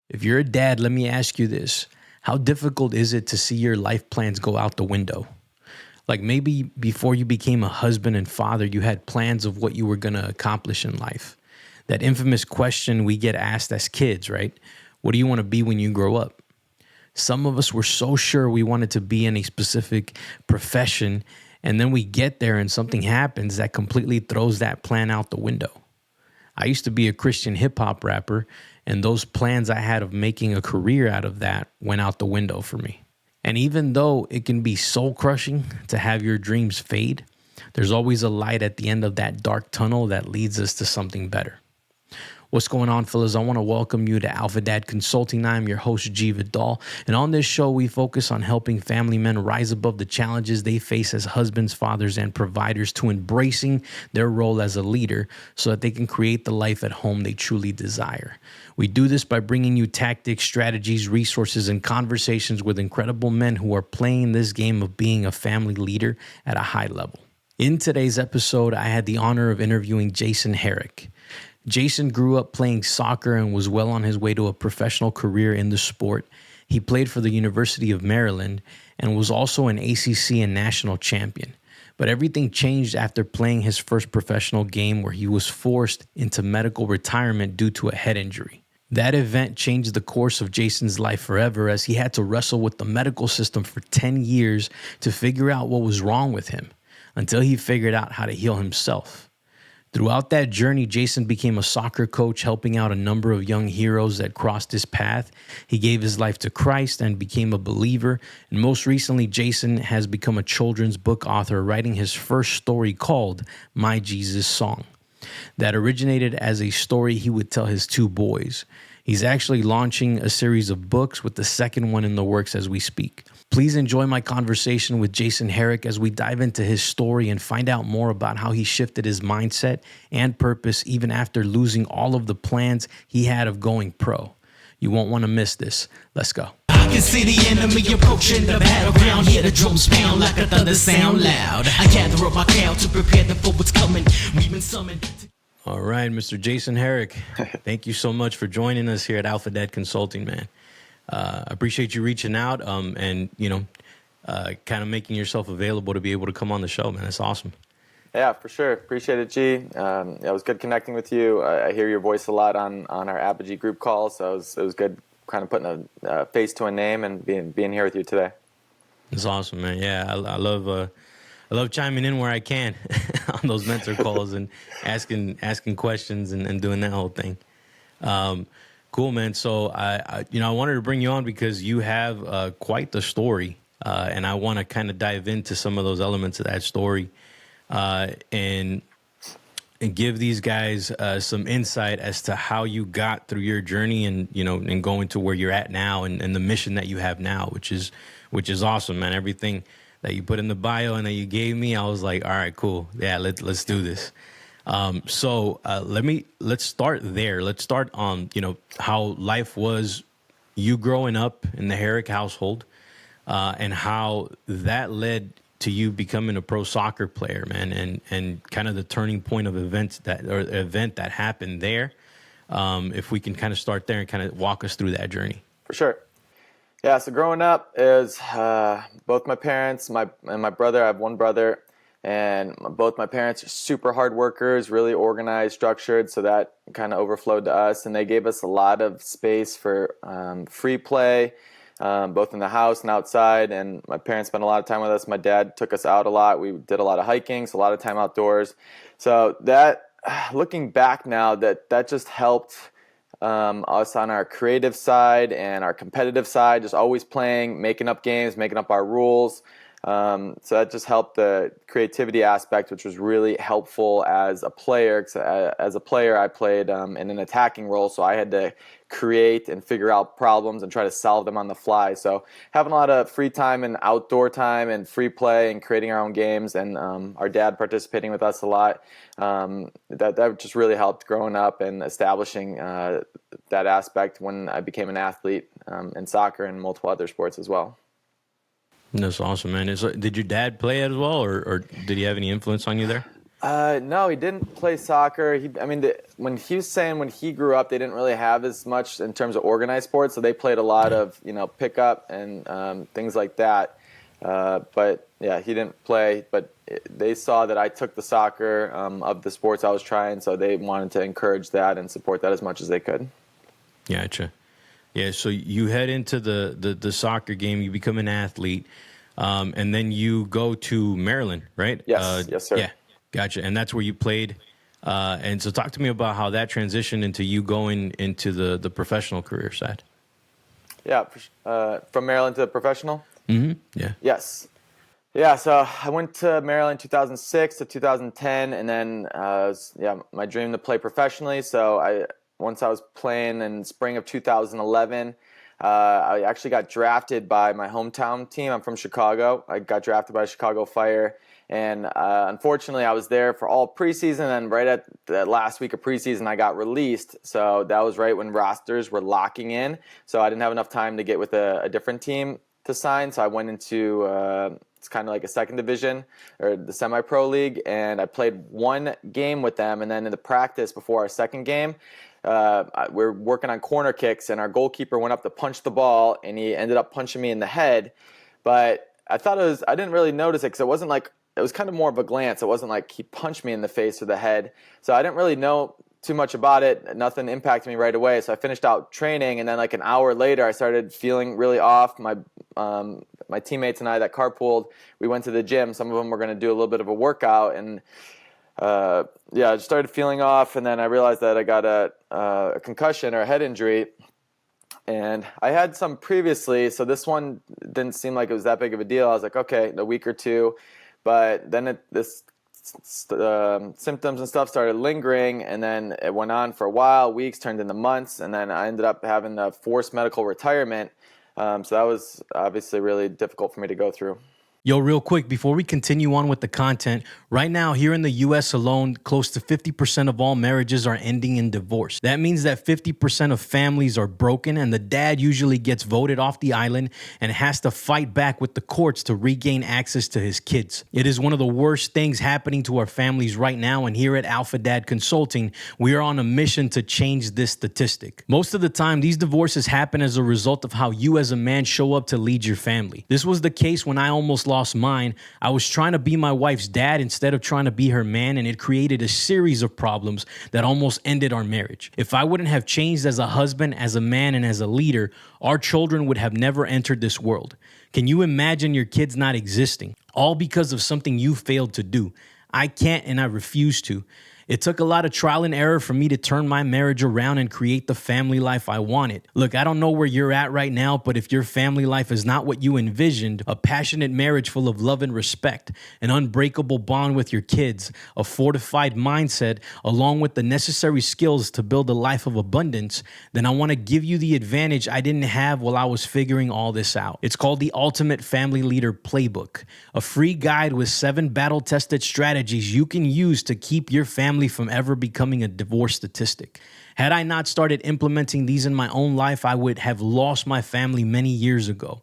If you're a dad, let me ask you this. How difficult is it to see your life plans go out the window? Like maybe before you became a husband and father, you had plans of what you were going to accomplish in life. That infamous question we get asked as kids, right? What do you want to be when you grow up? Some of us were so sure we wanted to be in a specific profession, and then we get there and something happens that completely throws that plan out the window. I used to be a Christian hip hop rapper, and those plans I had of making a career out of that went out the window for me. And even though it can be soul crushing to have your dreams fade, there's always a light at the end of that dark tunnel that leads us to something better. What's going on, fellas? I want to welcome you to Alpha Dad Consulting. I'm your host, G. Vidal. And on this show, we focus on helping family men rise above the challenges they face as husbands, fathers, and providers to embracing their role as a leader so that they can create the life at home they truly desire. We do this by bringing you tactics, strategies, resources, and conversations with incredible men who are playing this game of being a family leader at a high level. In today's episode, I had the honor of interviewing Jason Herrick. Jason grew up playing soccer and was well on his way to a professional career in the sport. He played for the University of Maryland and was also an ACC and National Champion. But everything changed after playing his first professional game where he was forced into medical retirement due to a head injury. That event changed the course of Jason's life forever as he had to wrestle with the medical system for 10 years to figure out what was wrong with him until he figured out how to heal himself. Throughout that journey, Jason became a soccer coach, helping out a number of young heroes that crossed his path. He gave his life to Christ and became a believer. And most recently, Jason has become a children's book author, writing his first story called My Jesus Song, that originated as a story he would tell his two boys. He's actually launching a series of books with the second one in the works as we speak. Please enjoy my conversation with Jason Herrick as we dive into his story and find out more about how he shifted his mindset and purpose even after losing all of the plans he had of going pro. You won't want to miss this. Let's go. I can see the enemy approaching the battleground. Hear the drums pound like a thunder sound loud. I gather up my crowd to prepare them for what's coming. We've been summoned. All right, Mr. Jason Herrick, thank you so much for joining us here at Alpha Dad Consulting, man. I appreciate you reaching out and, kind of making yourself available to be able to come on the show, man. That's awesome. Yeah, for sure. Appreciate it, G. It was good connecting with you. I hear your voice a lot on our Apogee group calls, so it was good kind of putting a face to a name and being here with you today. That's awesome, man. Yeah, I love chiming in where I can on those mentor calls and asking questions and doing that whole thing. Cool, man. So I wanted to bring you on because you have quite the story, and I want to kind of dive into some of those elements of that story, and give these guys some insight as to how you got through your journey and going to where you're at now and the mission that you have now, which is awesome, man. Everything that you put in the bio and that you gave me, I was like, all right, cool. Yeah, let's do this. So let's start there. Let's start on, how life was you growing up in the Herrick household, and how that led to you becoming a pro soccer player, man, and kind of the turning point of event that happened there. If we can kind of start there and kind of walk us through that journey. For sure. Yeah, so growing up is both my parents, and my brother. I have one brother, and both my parents are super hard workers, really organized, structured, so that kind of overflowed to us. And they gave us a lot of space for free play, both in the house and outside. And my parents spent a lot of time with us. My dad took us out a lot. We did a lot of hiking, so a lot of time outdoors. So that, looking back now, that just helped us on our creative side and our competitive side, just always playing, making up games, making up our rules. So that just helped the creativity aspect, which was really helpful as a player. As a player, I played in an attacking role, so I had to create and figure out problems and try to solve them on the fly. So having a lot of free time and outdoor time and free play and creating our own games, and our dad participating with us a lot, that just really helped growing up and establishing that aspect when I became an athlete in soccer and multiple other sports as well. That's awesome, man. So, did your dad play as well, or did he have any influence on you there? No, he didn't play soccer. When he was saying when he grew up, they didn't really have as much in terms of organized sports, so they played a lot of pickup and things like that. But yeah, he didn't play. But they saw that I took the soccer of the sports I was trying, so they wanted to encourage that and support that as much as they could. Gotcha. Yeah, so you head into the soccer game, you become an athlete, and then you go to Maryland, right? Yes, yes, sir. Yeah, gotcha. And that's where you played. And so talk to me about how that transitioned into you going into the professional career side. Yeah, from Maryland to professional? Mm-hmm. Yeah. Yes. Yeah, so I went to Maryland 2006 to 2010, and then my dream to play professionally. So once I was playing in spring of 2011, I actually got drafted by my hometown team. I'm from Chicago. I got drafted by Chicago Fire, and unfortunately, I was there for all preseason. And right at the last week of preseason, I got released. So that was right when rosters were locking in. So I didn't have enough time to get with a different team to sign. So I went into it's kind of like a second division or the semi-pro league, and I played one game with them. And then in the practice before our second game, we're working on corner kicks, and our goalkeeper went up to punch the ball, and he ended up punching me in the head. But I didn't really notice it because it was kind of more of a glance. It wasn't like he punched me in the face or the head. So I didn't really know too much about it. Nothing impacted me right away. So I finished out training, and then like an hour later, I started feeling really off. My teammates and I that carpooled, we went to the gym. Some of them were going to do a little bit of a workout, and I just started feeling off. And then I realized that I got a concussion or a head injury. And I had some previously, so this one didn't seem like it was that big of a deal. I was like, okay, a week or two. But then this symptoms and stuff started lingering, and then it went on for a while. Weeks turned into months, and then I ended up having a forced medical retirement. So that was obviously really difficult for me to go through. Yo, real quick, before we continue on with the content, right now here in the U.S. alone, close to 50% of all marriages are ending in divorce. That means that 50% of families are broken, and the dad usually gets voted off the island and has to fight back with the courts to regain access to his kids. It is one of the worst things happening to our families right now, and here at Alpha Dad Consulting, we are on a mission to change this statistic. Most of the time, these divorces happen as a result of how you as a man show up to lead your family. This was the case when I almost lost mine. I was trying to be my wife's dad instead of trying to be her man, and it created a series of problems that almost ended our marriage. If I wouldn't have changed as a husband, as a man, and as a leader, our children would have never entered this world. Can you imagine your kids not existing? All because of something you failed to do. I can't, and I refuse to. It took a lot of trial and error for me to turn my marriage around and create the family life I wanted. Look, I don't know where you're at right now, but if your family life is not what you envisioned, a passionate marriage full of love and respect, an unbreakable bond with your kids, a fortified mindset, along with the necessary skills to build a life of abundance, then I want to give you the advantage I didn't have while I was figuring all this out. It's called the Ultimate Family Leader Playbook, a free guide with 7 battle-tested strategies you can use to keep your family from ever becoming a divorce statistic. Had I not started implementing these in my own life, I would have lost my family many years ago.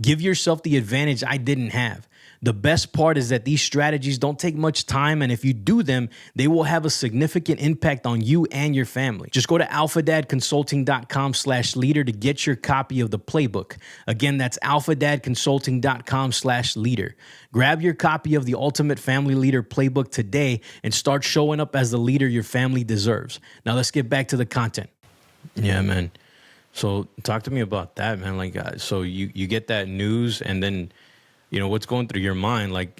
Give yourself the advantage I didn't have. The best part is that these strategies don't take much time, and if you do them, they will have a significant impact on you and your family. Just go to alphadadconsulting.com/leader to get your copy of the playbook. Again, that's alphadadconsulting.com/leader. Grab your copy of the Ultimate Family Leader Playbook today and start showing up as the leader your family deserves. Now let's get back to the content. Yeah, man. So talk to me about that, man. Like, so you get that news, and then what's going through your mind? Like,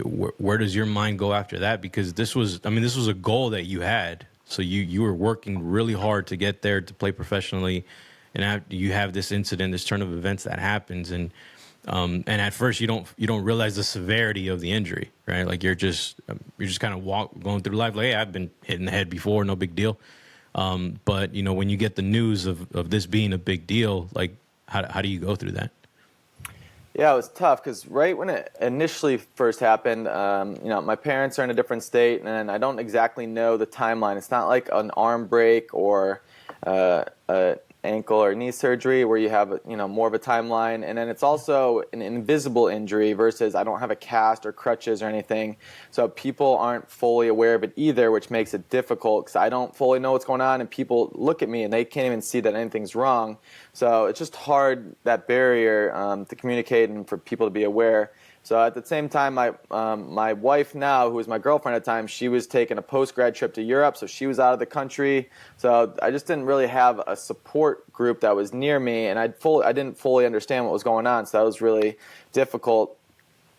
where does your mind go after that? Because this was a goal that you had. So you were working really hard to get there, to play professionally. And you have this incident, this turn of events that happens. And at first you don't realize the severity of the injury, right? Like you're just kind of going through life like, hey, I've been hit in the head before, no big deal. But when you get the news of this being a big deal, like how do you go through that? Yeah, it was tough because right when it initially first happened, my parents are in a different state, and I don't exactly know the timeline. It's not like an arm break or a ankle or knee surgery where you have, more of a timeline. And then it's also an invisible injury versus I don't have a cast or crutches or anything. So people aren't fully aware of it either, which makes it difficult because I don't fully know what's going on and people look at me and they can't even see that anything's wrong. So it's just hard, that barrier to communicate and for people to be aware. So at the same time, my wife now, who was my girlfriend at the time, she was taking a post-grad trip to Europe, so she was out of the country. So I just didn't really have a support group that was near me, and I didn't fully understand what was going on, so that was really difficult.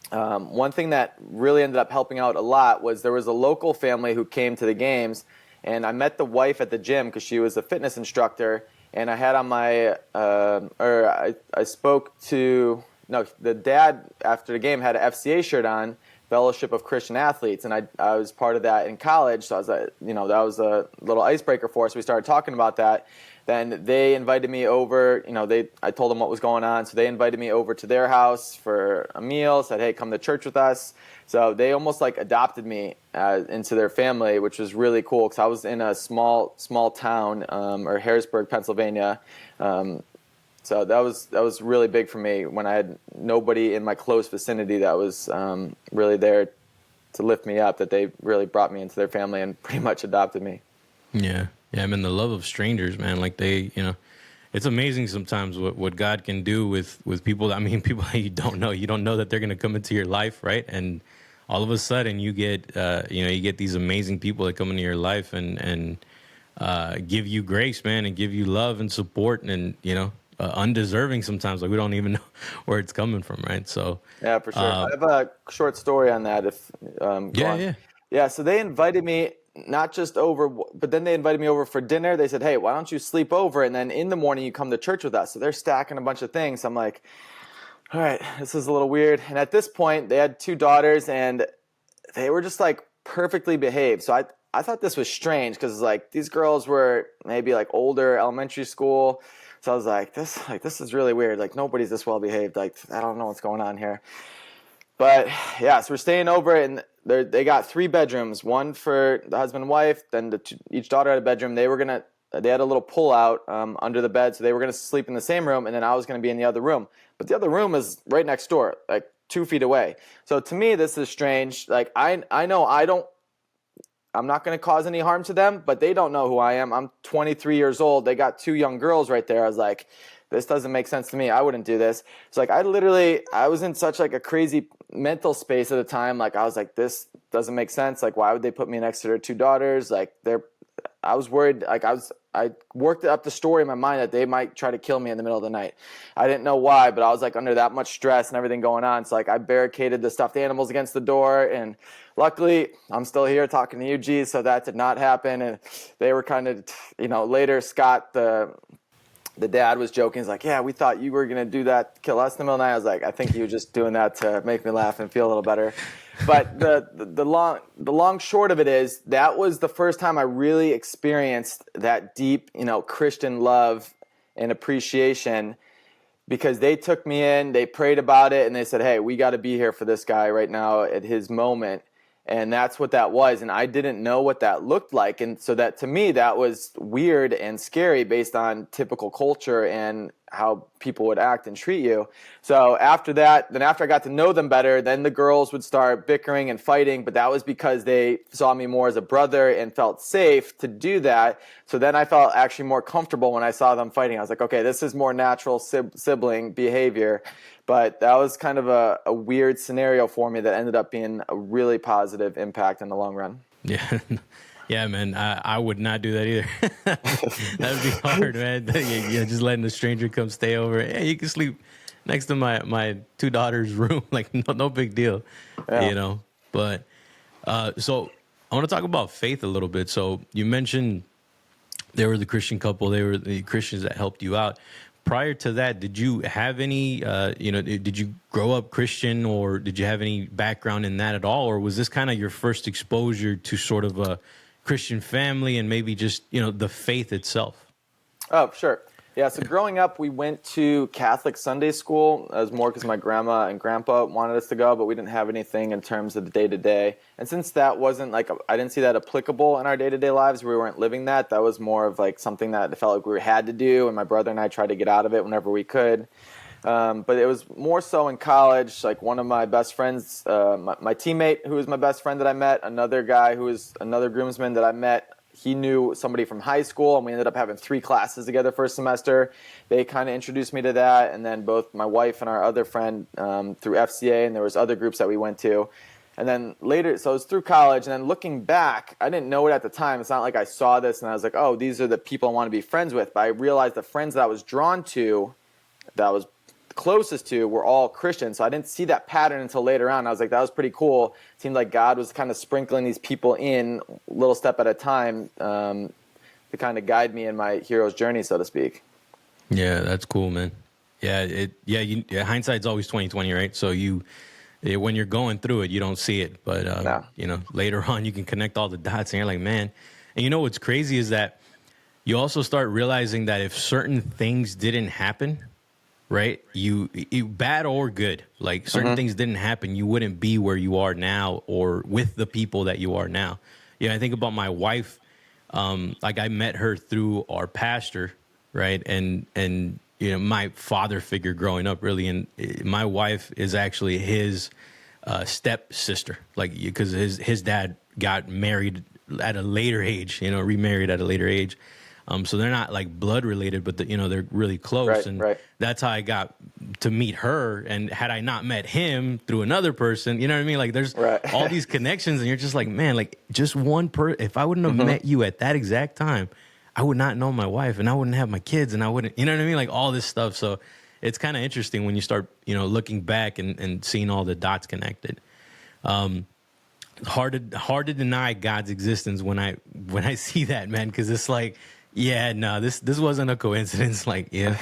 One thing that really ended up helping out a lot was there was a local family who came to the games, and I met the wife at the gym because she was a fitness instructor, and I had on my, I spoke to... No, the dad after the game had an FCA shirt on, Fellowship of Christian Athletes, and I was part of that in college. So I was that was a little icebreaker for us. We started talking about that. Then they invited me over. I told them what was going on, so they invited me over to their house for a meal. Said, "Hey, come to church with us." So they almost like adopted me into their family, which was really cool because I was in a small town, or Harrisburg, Pennsylvania. So that was really big for me when I had nobody in my close vicinity that was really there to lift me up, that they really brought me into their family and pretty much adopted me. Yeah. I mean, the love of strangers, man, like they, it's amazing sometimes what God can do with people. I mean, people that you don't know. You don't know that they're going to come into your life, right? And all of a sudden you get, you get these amazing people that come into your life and give you grace, man, and give you love and support and, undeserving sometimes, like we don't even know where it's coming from, right? So yeah, for sure. I have a short story on that. If yeah. So they invited me not just over, but then they invited me over for dinner. They said, "Hey, why don't you sleep over, and then in the morning you come to church with us?" So they're stacking a bunch of things. I'm like, all right, this is a little weird. And at this point, they had 2 daughters, and they were just like perfectly behaved. So I thought this was strange because like these girls were maybe like older, elementary school. So I was like, this is really weird. Like nobody's this well behaved. Like I don't know what's going on here. But yeah, so we're staying over, and they got 3 bedrooms, one for the husband and wife. Then each daughter had a bedroom. They had a little pull out under the bed, so they were gonna sleep in the same room, and then I was gonna be in the other room. But the other room is right next door, like 2 feet away. So to me, this is strange. Like I know I'm not going to cause any harm to them, but they don't know who I am. I'm 23 years old. They got 2 young girls right there. I was like, this doesn't make sense to me. I wouldn't do this. It's like I was in such like a crazy mental space at the time. Like I was like, this doesn't make sense. Like why would they put me next to their 2 daughters? Like I was worried. Like I worked up the story in my mind that they might try to kill me in the middle of the night. I didn't know why, but I was like under that much stress and everything going on. So like I barricaded the stuffed animals against the door, and luckily I'm still here talking to you, G, so that did not happen. And they were kind of, later Scott, the dad, was joking. He's like, yeah, we thought you were going to do that, kill us in the middle of the night. I was like, I think you were just doing that to make me laugh and feel a little better. But the long short of it is that was the first time I really experienced that deep, Christian love and appreciation, because they took me in, they prayed about it, and they said, hey, we got to be here for this guy right now at his moment. And that's what that was. And I didn't know what that looked like. And so that to me, that was weird and scary based on typical culture and how people would act and treat you. So after that, then after I got to know them better, then the girls would start bickering and fighting. But that was because they saw me more as a brother and felt safe to do that. So then I felt actually more comfortable when I saw them fighting. I was like, okay, this is more natural sibling behavior. But that was kind of a weird scenario for me that ended up being a really positive impact in the long run. Yeah. Yeah, man, I would not do that either. That would be hard, man. Yeah, just letting a stranger come stay over. Yeah, you can sleep next to my 2 daughters' room. Like, no big deal, yeah. But so I want to talk about faith a little bit. So you mentioned they were the Christian couple. They were the Christians that helped you out. Prior to that, did you have any, did you grow up Christian, or did you have any background in that at all? Or was this kind of your first exposure to sort of a Christian family and maybe just, the faith itself? Oh, sure. Yeah, so growing up, we went to Catholic Sunday school. It was more because my grandma and grandpa wanted us to go, but we didn't have anything in terms of the day-to-day. And since that wasn't like, I didn't see that applicable in our day-to-day lives, we weren't living that. That was more of like something that I felt like we had to do, and my brother and I tried to get out of it whenever we could. But it was more so in college. Like one of my best friends, my teammate who was my best friend that I met, another guy who was another groomsman that I met, he knew somebody from high school, and we ended up having 3 classes together first semester. They kind of introduced me to that, and then both my wife and our other friend through FCA, and there was other groups that we went to. And then later, so it was through college, and then looking back, I didn't know it at the time. It's not like I saw this and I was like, oh, these are the people I want to be friends with. But I realized the friends that I was drawn to, that I was closest to, were all Christians. So I didn't see that pattern until later on. I was like, that was pretty cool. It seemed like God was kind of sprinkling these people in a little step at a time to kind of guide me in my hero's journey, so to speak. Yeah, that's cool, man. Yeah, hindsight's always 20/20, right? So when you're going through it, you don't see it, but No. later on you can connect all the dots, and you're like, man. And you know what's crazy is that you also start realizing that if certain things didn't happen, right, you bad or good, like certain things didn't happen, you wouldn't be where you are now or with the people that you are now. Yeah, I think about my wife. Like I met her through our pastor, right, and my father figure growing up, really, and my wife is actually his step sister, like because his dad got married at a later age, remarried at a later age. So they're not like blood related, but they're really close. Right, and right. That's how I got to meet her. And had I not met him through another person, you know what I mean? Like there's Right. all these connections, and you're just like, man, like just one person. If I wouldn't have met you at that exact time, I would not know my wife, and I wouldn't have my kids, and I wouldn't, you know what I mean? Like all this stuff. So it's kind of interesting when you start, looking back and seeing all the dots connected. Hard to deny God's existence when I see that, man, because it's like, yeah, no, this wasn't a coincidence. Like, yeah,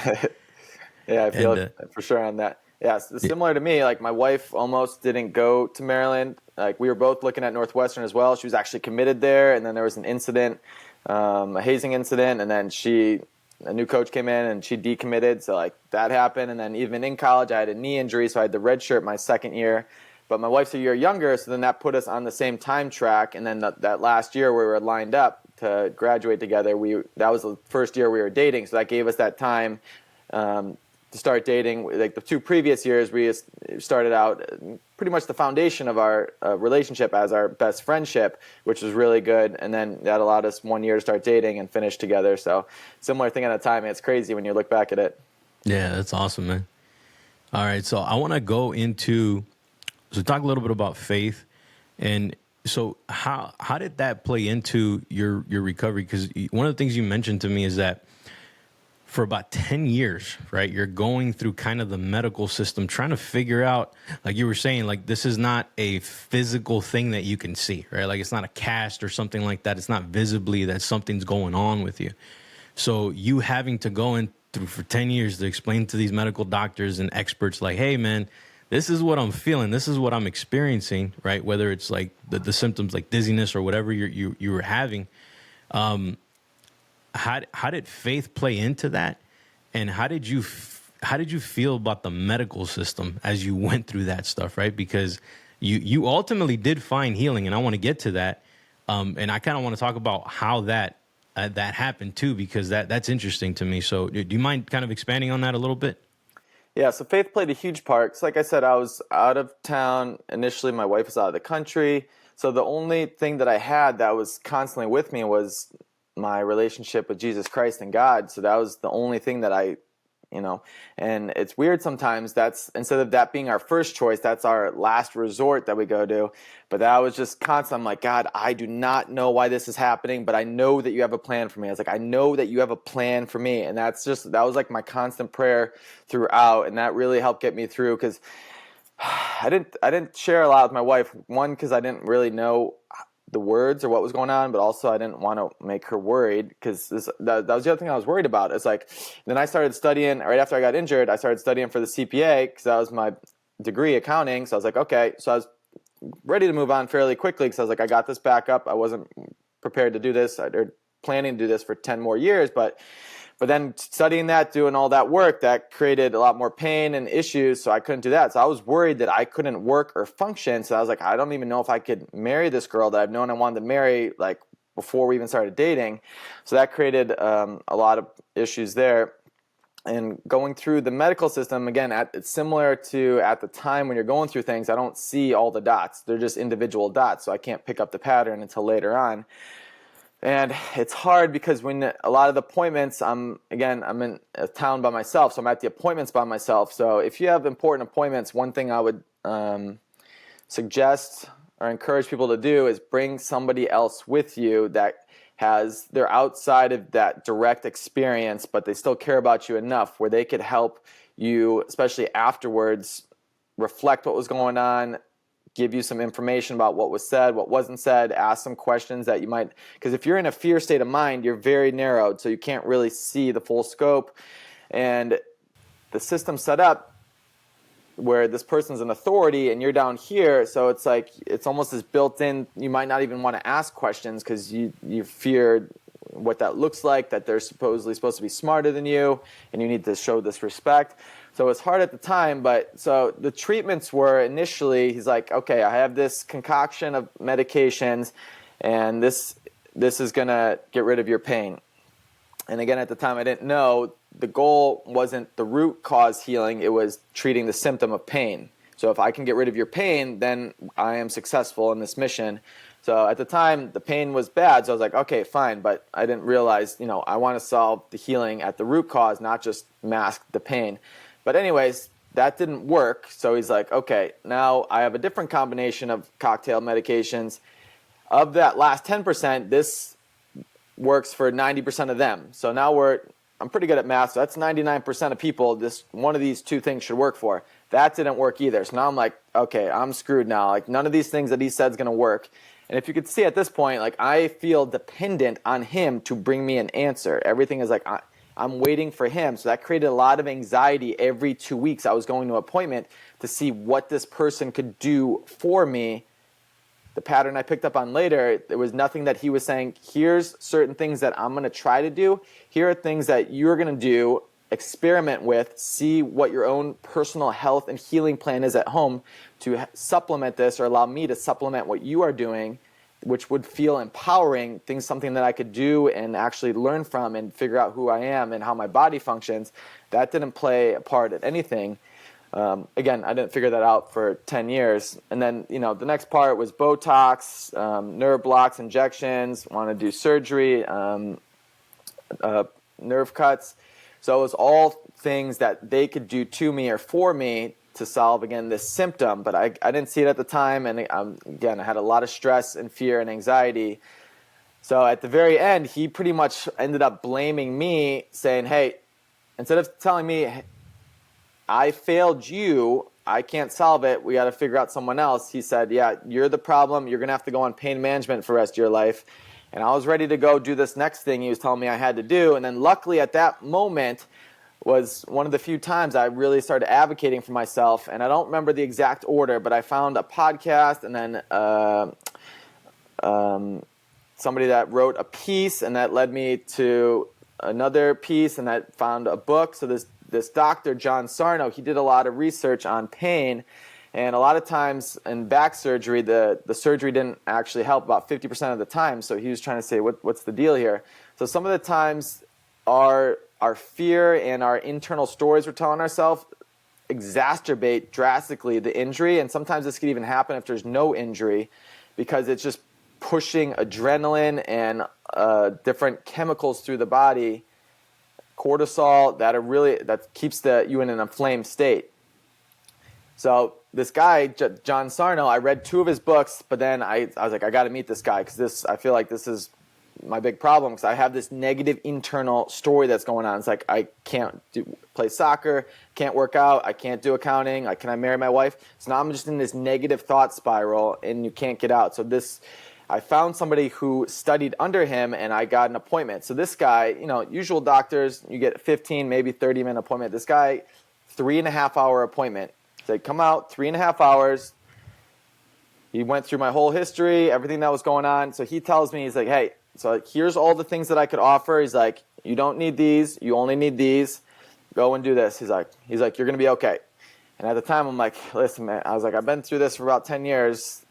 Yeah, I feel it for sure on that. Yeah, similar to me, like my wife almost didn't go to Maryland. Like we were both looking at Northwestern as well. She was actually committed there, and then there was an incident, a hazing incident, and then a new coach came in and she decommitted. So like that happened, and then even in college, I had a knee injury, so I had the red shirt my second year. But my wife's a year younger, so then that put us on the same time track. And then that last year we were lined up to graduate together, that was the first year we were dating, so that gave us that time to start dating. Like the 2 previous years, we started out pretty much the foundation of our relationship as our best friendship, which was really good. And then that allowed us 1 year to start dating and finish together. So similar thing at a time. It's crazy when you look back at it. Yeah, that's awesome, man. All right, so I want to go into talk a little bit about faith. And so how did that play into your recovery? Because one of the things you mentioned to me is that for about 10 years, right, you're going through kind of the medical system, trying to figure out, like you were saying, like this is not a physical thing that you can see, right? Like it's not a cast or something like that. It's not visibly that something's going on with you. So you having to go in through for 10 years to explain to these medical doctors and experts like, hey, man, this is what I'm feeling. This is what I'm experiencing, right? Whether it's like the symptoms like dizziness or whatever you were having. How did faith play into that? And how did you feel about the medical system as you went through that stuff, right? Because you ultimately did find healing, and I want to get to that. And I kind of want to talk about how that happened too, because that's interesting to me. So do you mind kind of expanding on that a little bit? Yeah, so faith played a huge part. So like I said, I was out of town initially. My wife was out of the country. So the only thing that I had that was constantly with me was my relationship with Jesus Christ and God. So that was the only thing that and it's weird sometimes, that's instead of that being our first choice, that's our last resort that we go to. But that was just constant. I'm like, God, I do not know why this is happening, but I know that you have a plan for me. I was like, I know that you have a plan for me. And that was like my constant prayer throughout. And that really helped get me through, because I didn't share a lot with my wife. One, because I didn't really know the words or what was going on, but also I didn't want to make her worried, because that was the other thing I was worried about. It's like, then I started studying, right after I got injured, I started studying for the CPA, because that was my degree, accounting. So I was like, okay, so I was ready to move on fairly quickly, because I was like, I got this back up. I wasn't prepared to do this or planning to do this for 10 more years, but But then studying that, doing all that work, that created a lot more pain and issues, so I couldn't do that. So I was worried that I couldn't work or function. So I was like, I don't even know if I could marry this girl that I've known I wanted to marry, like, before we even started dating. So that created a lot of issues there. And going through the medical system, again, it's similar to at the time when you're going through things, I don't see all the dots. They're just individual dots, so I can't pick up the pattern until later on. And it's hard because when a lot of the appointments, I'm in a town by myself, so I'm at the appointments by myself. So if you have important appointments, one thing I would suggest or encourage people to do is bring somebody else with you that they're outside of that direct experience, but they still care about you enough where they could help you, especially afterwards, reflect what was going on, give you some information about what was said, what wasn't said, ask some questions that you might, because if you're in a fear state of mind, you're very narrowed, so you can't really see the full scope. And the system's set up where this person's an authority and you're down here, so it's like it's almost as built in, you might not even want to ask questions because you fear what that looks like, that they're supposedly supposed to be smarter than you and you need to show this respect. So it was hard at the time, but so the treatments were initially, he's like, okay, I have this concoction of medications and this is going to get rid of your pain. And again, at the time I didn't know, the goal wasn't the root cause healing, it was treating the symptom of pain. So if I can get rid of your pain, then I am successful in this mission. So at the time, the pain was bad, so I was like, okay, fine, but I didn't realize, I want to solve the healing at the root cause, not just mask the pain. But anyways, that didn't work, so he's like, okay, now I have a different combination of cocktail medications. Of that last 10%, this works for 90% of them. So now I'm pretty good at math, so that's 99% of people this one of these two things should work for. That didn't work either. So now I'm like, okay, I'm screwed now. Like, none of these things that he said is going to work. And if you could see at this point, like, I feel dependent on him to bring me an answer. Everything is like, I'm waiting for him. So that created a lot of anxiety. Every 2 weeks I was going to an appointment to see what this person could do for me. The pattern I picked up on later, there was nothing that he was saying, here's certain things that I'm going to try to do. Here are things that you're going to do, experiment with, see what your own personal health and healing plan is at home to supplement this or allow me to supplement what you are doing, which would feel empowering, something that I could do and actually learn from and figure out who I am and how my body functions. That didn't play a part in anything. Again, I didn't figure that out for 10 years. And then, the next part was Botox, nerve blocks, injections, want to do surgery, nerve cuts. So it was all things that they could do to me or for me to solve, again, this symptom. But I didn't see it at the time. And again, I had a lot of stress and fear and anxiety. So at the very end, he pretty much ended up blaming me, saying, hey, instead of telling me, I failed you, I can't solve it, we got to figure out someone else, he said, yeah, you're the problem, you're going to have to go on pain management for the rest of your life. And I was ready to go do this next thing he was telling me I had to do. And then luckily at that moment was one of the few times I really started advocating for myself. And I don't remember the exact order, but I found a podcast and then somebody that wrote a piece, and that led me to another piece, and I found a book. So this doctor, John Sarno, he did a lot of research on pain, and a lot of times in back surgery, the surgery didn't actually help about 50% of the time. So he was trying to say, what's the deal here? So some of the times our fear and our internal stories we're telling ourselves exacerbate drastically the injury, and sometimes this could even happen if there's no injury, because it's just pushing adrenaline and different chemicals through the body, cortisol, that keeps you in an inflamed state. So this guy, John Sarno, I read 2 of his books, but then I was like, I got to meet this guy, because I feel like this is my big problem, because I have this negative internal story that's going on. It's like, I can't play soccer, can't work out, I can't do accounting, can I marry my wife? So now I'm just in this negative thought spiral, and you can't get out. So I found somebody who studied under him, and I got an appointment. So this guy, usual doctors, you get a 15, maybe 30-minute appointment. This guy, 3.5-hour appointment. So come out, 3.5 hours. He went through my whole history, everything that was going on. So he tells me, he's like, hey, so here's all the things that I could offer. He's like, you don't need these. You only need these. Go and do this. He's like, you're going to be okay. And at the time, I'm like, listen, man, I was like, I've been through this for about 10 years.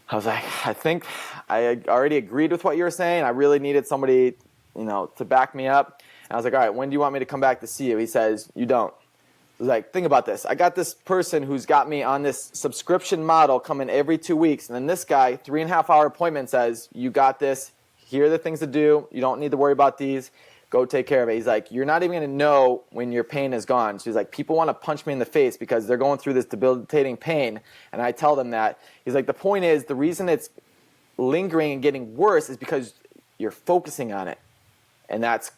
I was like, I think I already agreed with what you were saying. I really needed somebody, to back me up. And I was like, all right, when do you want me to come back to see you? He says, you don't. I was like, think about this. I got this person who's got me on this subscription model coming every 2 weeks. And then this guy, 3.5-hour appointment, says, you got this. Here are the things to do. You don't need to worry about these. Go take care of it. He's like, you're not even going to know when your pain is gone. So he's like, people want to punch me in the face because they're going through this debilitating pain. And I tell them that. He's like, the point is, the reason it's lingering and getting worse is because you're focusing on it. And that's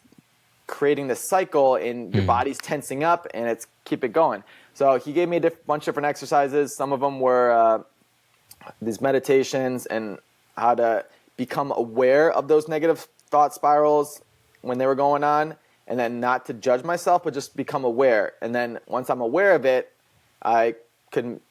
creating this cycle, and your body's tensing up, and it's keep it going. So he gave me a bunch of different exercises. Some of them were these meditations and how to become aware of those negative thought spirals when they were going on, and then not to judge myself, but just become aware. And then once I'm aware of it, I can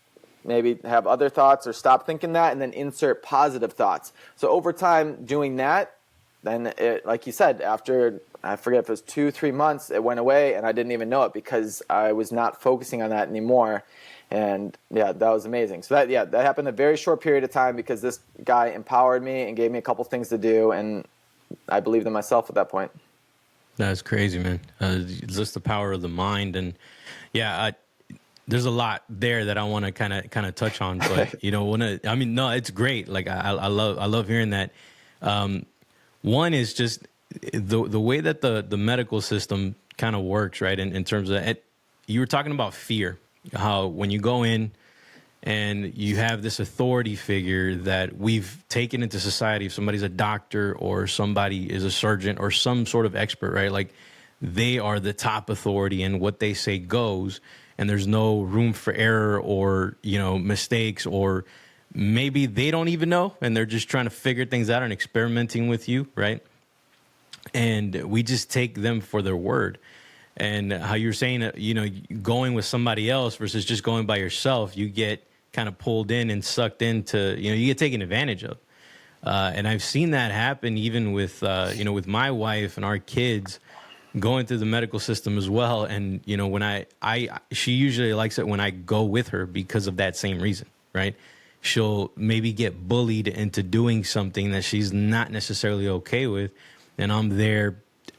maybe have other thoughts or stop thinking that, and then insert positive thoughts. So over time doing that, then it, like you said, after, I forget if it was 2-3 months, it went away, and I didn't even know it because I was not focusing on that anymore. And yeah, that was amazing. So that happened in a very short period of time because this guy empowered me and gave me a couple things to do, and I believed in myself at that point. That's crazy, man. Just the power of the mind. And yeah, there's a lot there that I want to kind of touch on, but no, it's great. Like I love hearing that. One is just the way that the medical system kind of works, right? In terms of you were talking about fear, how when you go in and you have this authority figure that we've taken into society, if somebody's a doctor or somebody is a surgeon or some sort of expert, right? Like they are the top authority and what they say goes, and there's no room for error or, mistakes, or maybe they don't even know and they're just trying to figure things out and experimenting with you, right? And we just take them for their word. And how you're saying, going with somebody else versus just going by yourself, you get kind of pulled in and sucked into, you get taken advantage of. And I've seen that happen even with, with my wife and our kids going through the medical system as well. And, when she usually likes it when I go with her because of that same reason, right? She'll maybe get bullied into doing something that she's not necessarily okay with. And I'm there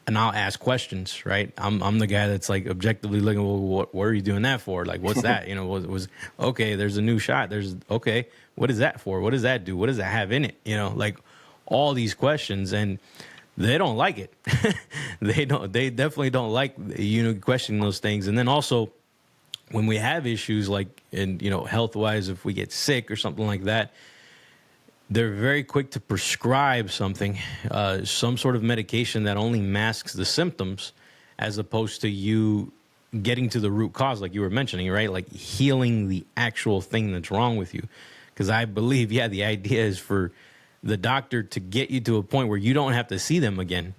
and I'll ask questions, right? I'm the guy that's like objectively looking, well, what are you doing that for? Like, what's that? Was okay, there's a new shot. Okay, what is that for? What does that do? What does that have in it? Like all these questions, and they don't like it. They definitely don't like, questioning those things. And then also when we have issues like health wise, if we get sick or something like that, they're very quick to prescribe something, some sort of medication that only masks the symptoms as opposed to you getting to the root cause, like you were mentioning, right? Like healing the actual thing that's wrong with you. Because I believe, the idea is for the doctor to get you to a point where you don't have to see them again,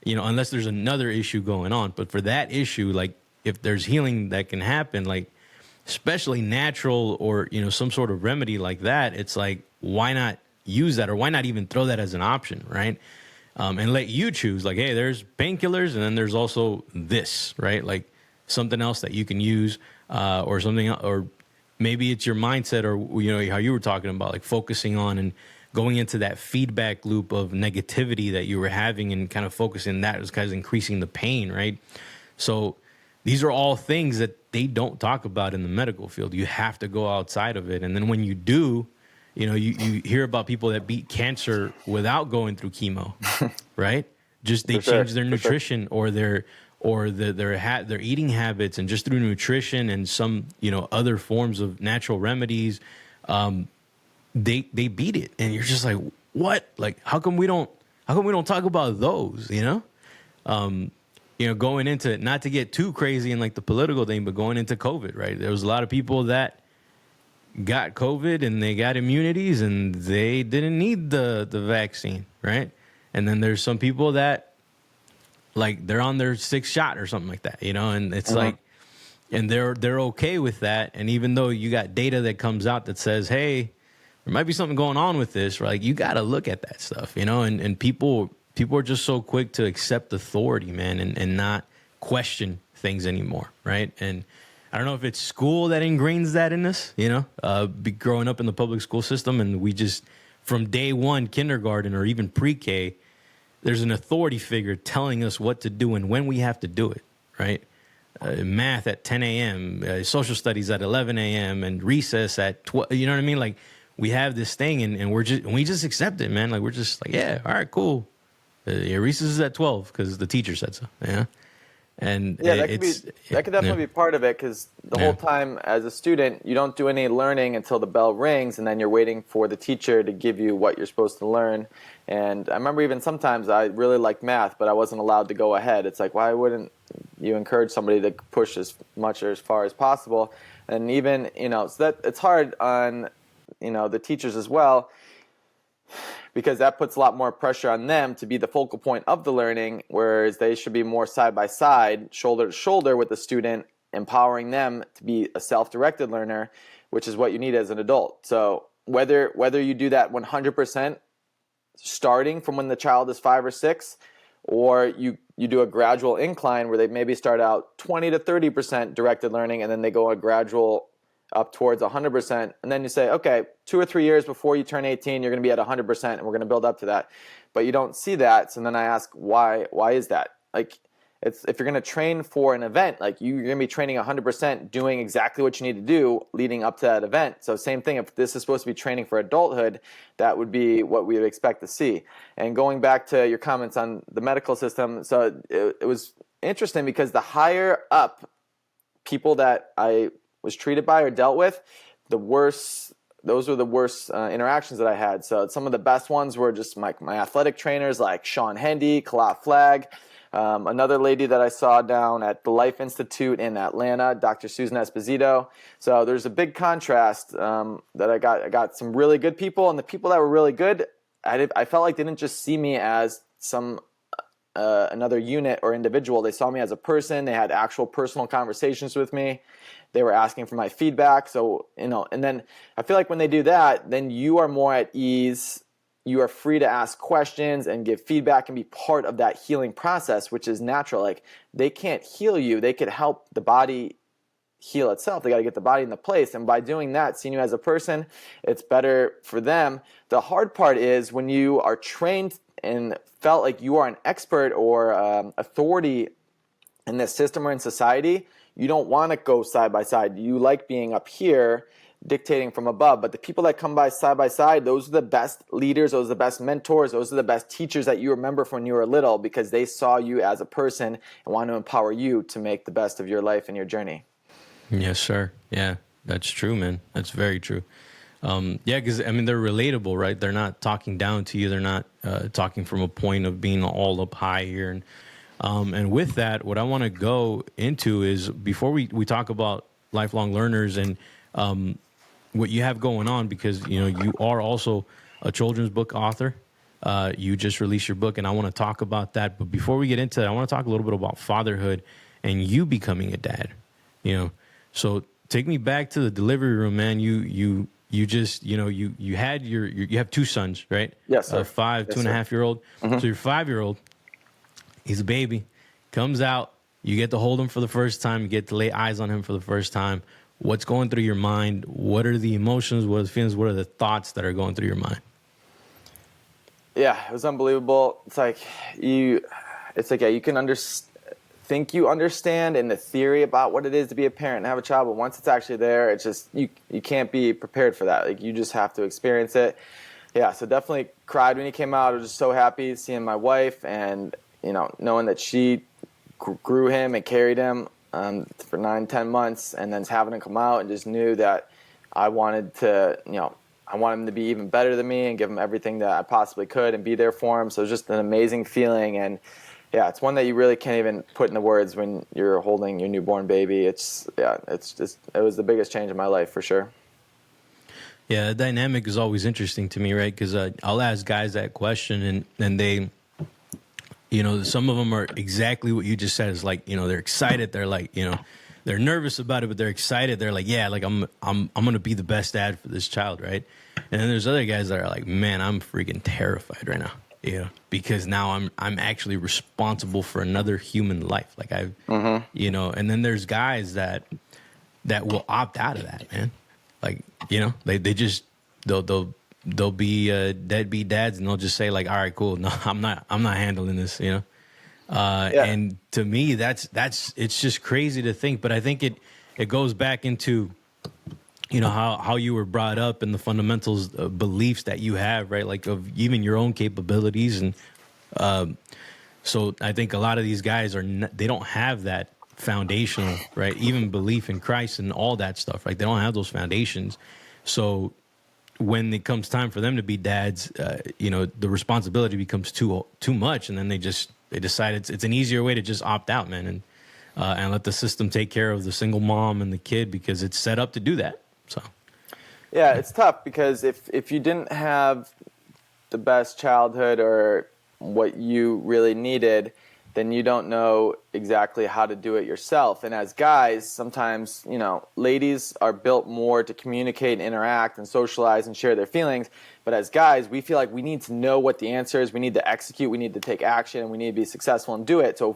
unless there's another issue going on. But for that issue, like if there's healing that can happen, like especially natural or, some sort of remedy like that, it's like, why not use that, or why not even throw that as an option, right? And let you choose, like, hey, there's painkillers, and then there's also this, right? Like something else that you can use, or something, or maybe it's your mindset, or how you were talking about, like focusing on and going into that feedback loop of negativity that you were having, and kind of focusing that was kind of increasing the pain, right? So these are all things that they don't talk about in the medical field. You have to go outside of it, and then when you do, you hear about people that beat cancer without going through chemo, right? Just they change their nutrition or their eating habits, and just through nutrition and some other forms of natural remedies, they beat it. And you're just like, what? Like how come we don't talk about those? Going into, not to get too crazy in like the political thing, but going into COVID, right? There was a lot of people that got COVID and they got immunities and they didn't need the vaccine, right? And then there's some people that like they're on their 6th shot or something like that, and it's like, and they're okay with that. And even though you got data that comes out that says, hey, there might be something going on with this, right? Like you got to look at that stuff, and people people are just so quick to accept authority, man, and not question things anymore, right? And I don't know if it's school that ingrains that in us, growing up in the public school system, and we just, from day one, kindergarten or even pre-K, there's an authority figure telling us what to do and when we have to do it, right? Math at 10 a.m., social studies at 11 a.m., and recess at 12, you know what I mean? Like, we have this thing, and we just accept it, man. Like, we're just like, yeah, all right, cool. Recess is at 12 because the teacher said so, yeah? And yeah, that could definitely be part of it, because the whole time as a student, you don't do any learning until the bell rings, and then you're waiting for the teacher to give you what you're supposed to learn. And I remember even sometimes I really liked math, but I wasn't allowed to go ahead. It's like, why wouldn't you encourage somebody to push as much or as far as possible? And even, so that it's hard on, the teachers as well, because that puts a lot more pressure on them to be the focal point of the learning, whereas they should be more side by side, shoulder to shoulder with the student, empowering them to be a self-directed learner, which is what you need as an adult. So whether you do that 100% starting from when the child is 5 or 6, or you do a gradual incline where they maybe start out 20 to 30% directed learning, and then they go a gradual up towards 100%, and then you say, okay, 2 or 3 years before you turn 18, you're going to be at 100%, and we're going to build up to that. But you don't see that, so then I ask, why is that? Like, if you're going to train for an event, like, you're going to be training 100%, doing exactly what you need to do leading up to that event. So same thing, if this is supposed to be training for adulthood, that would be what we would expect to see. And going back to your comments on the medical system, so it was interesting, because the higher up people that I was treated by or dealt with, those were the worst interactions that I had. So some of the best ones were just my athletic trainers, like Sean Hendy, Kalat Flagg, another lady that I saw down at the Life Institute in Atlanta, Dr. Susan Esposito. So there's a big contrast that I got. I got some really good people, and the people that were really good, I felt like they didn't just see me as some another unit or individual. They saw me as a person. They had actual personal conversations with me. They were asking for my feedback. So, and then I feel like when they do that, then you are more at ease. You are free to ask questions and give feedback and be part of that healing process, which is natural. Like, they can't heal you. They could help the body heal itself. They got to get the body in the place. And by doing that, seeing you as a person, it's better for them. The hard part is when you are trained and felt like you are an expert or authority in this system or in society, you don't want to go side by side. You like being up here, dictating from above. But the people that come by side, those are the best leaders, those are the best mentors, those are the best teachers that you remember from when you were little, because they saw you as a person and want to empower you to make the best of your life and your journey. Yes, sir. Yeah, that's true, man. That's very true. Because, they're relatable, right? They're not talking down to you. They're not talking from a point of being all up high here. And with that, what I want to go into is, before we talk about lifelong learners and what you have going on, because, you are also a children's book author. You just released your book, and I want to talk about that. But before we get into that, I want to talk a little bit about fatherhood and you becoming a dad. So take me back to the delivery room, man. You just, you have 2 sons, right? Yes, sir. 5, yes, 2.5-year-old. Mm-hmm. So your 5-year-old, he's a baby, comes out, you get to hold him for the first time, you get to lay eyes on him for the first time. What's going through your mind? What are the emotions? What are the feelings? What are the thoughts that are going through your mind? Yeah, it was unbelievable. It's like you can think you understand in the theory about what it is to be a parent and have a child, but once it's actually there, it's just you can't be prepared for that. Like, you just have to experience it. Yeah, so definitely cried when he came out. I was just so happy seeing my wife, and knowing that she grew him and carried him for 9-10 months, and then having him come out, and just knew that I wanted him to be even better than me and give him everything that I possibly could and be there for him. So it was just an amazing feeling. And yeah, it's one that you really can't even put into words when you're holding your newborn baby. It was the biggest change in my life for sure. Yeah, the dynamic is always interesting to me, right? Because I'll ask guys that question, and they, some of them are exactly what you just said. Is like, they're excited. They're like, they're nervous about it, but they're excited. They're like, yeah, like I'm gonna be the best dad for this child, right? And then there's other guys that are like, man, I'm freaking terrified right now. Yeah, because now I'm actually responsible for another human life. Like I've, you know, and then there's guys that will opt out of that, man. Like, you know, they just they'll be deadbeat dads, and they'll just say like, all right, cool, no, I'm not handling this, you know. Yeah. And to me, that's it's just crazy to think, but I think it goes back into, you know, how you were brought up and the fundamentals beliefs that you have, right? Like of even your own capabilities. And so I think a lot of these guys they don't have that foundational, right? Even belief in Christ and all that stuff, right? They don't have those foundations. So when it comes time for them to be dads, you know, the responsibility becomes too much. And then they decide it's an easier way to just opt out, man. And let the system take care of the single mom and the kid because it's set up to do that. So, yeah, it's tough because if you didn't have the best childhood or what you really needed, then you don't know exactly how to do it yourself. And as guys, sometimes, you know, ladies are built more to communicate and interact and socialize and share their feelings. But as guys, we feel like we need to know what the answer is. We need to execute. We need to take action. And we need to be successful and do it. So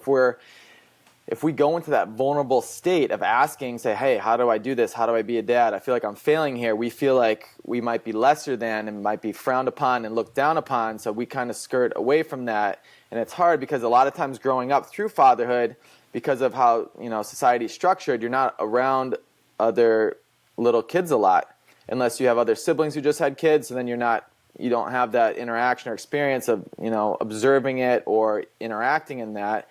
if we go into that vulnerable state of asking, say, hey, how do I do this? How do I be a dad? I feel like I'm failing here. We feel like we might be lesser than and might be frowned upon and looked down upon. So we kind of skirt away from that. And it's hard because a lot of times growing up through fatherhood, because of how, you know, society's structured, you're not around other little kids a lot unless you have other siblings who just had kids. So then you don't have that interaction or experience of, you know, observing it or interacting in that.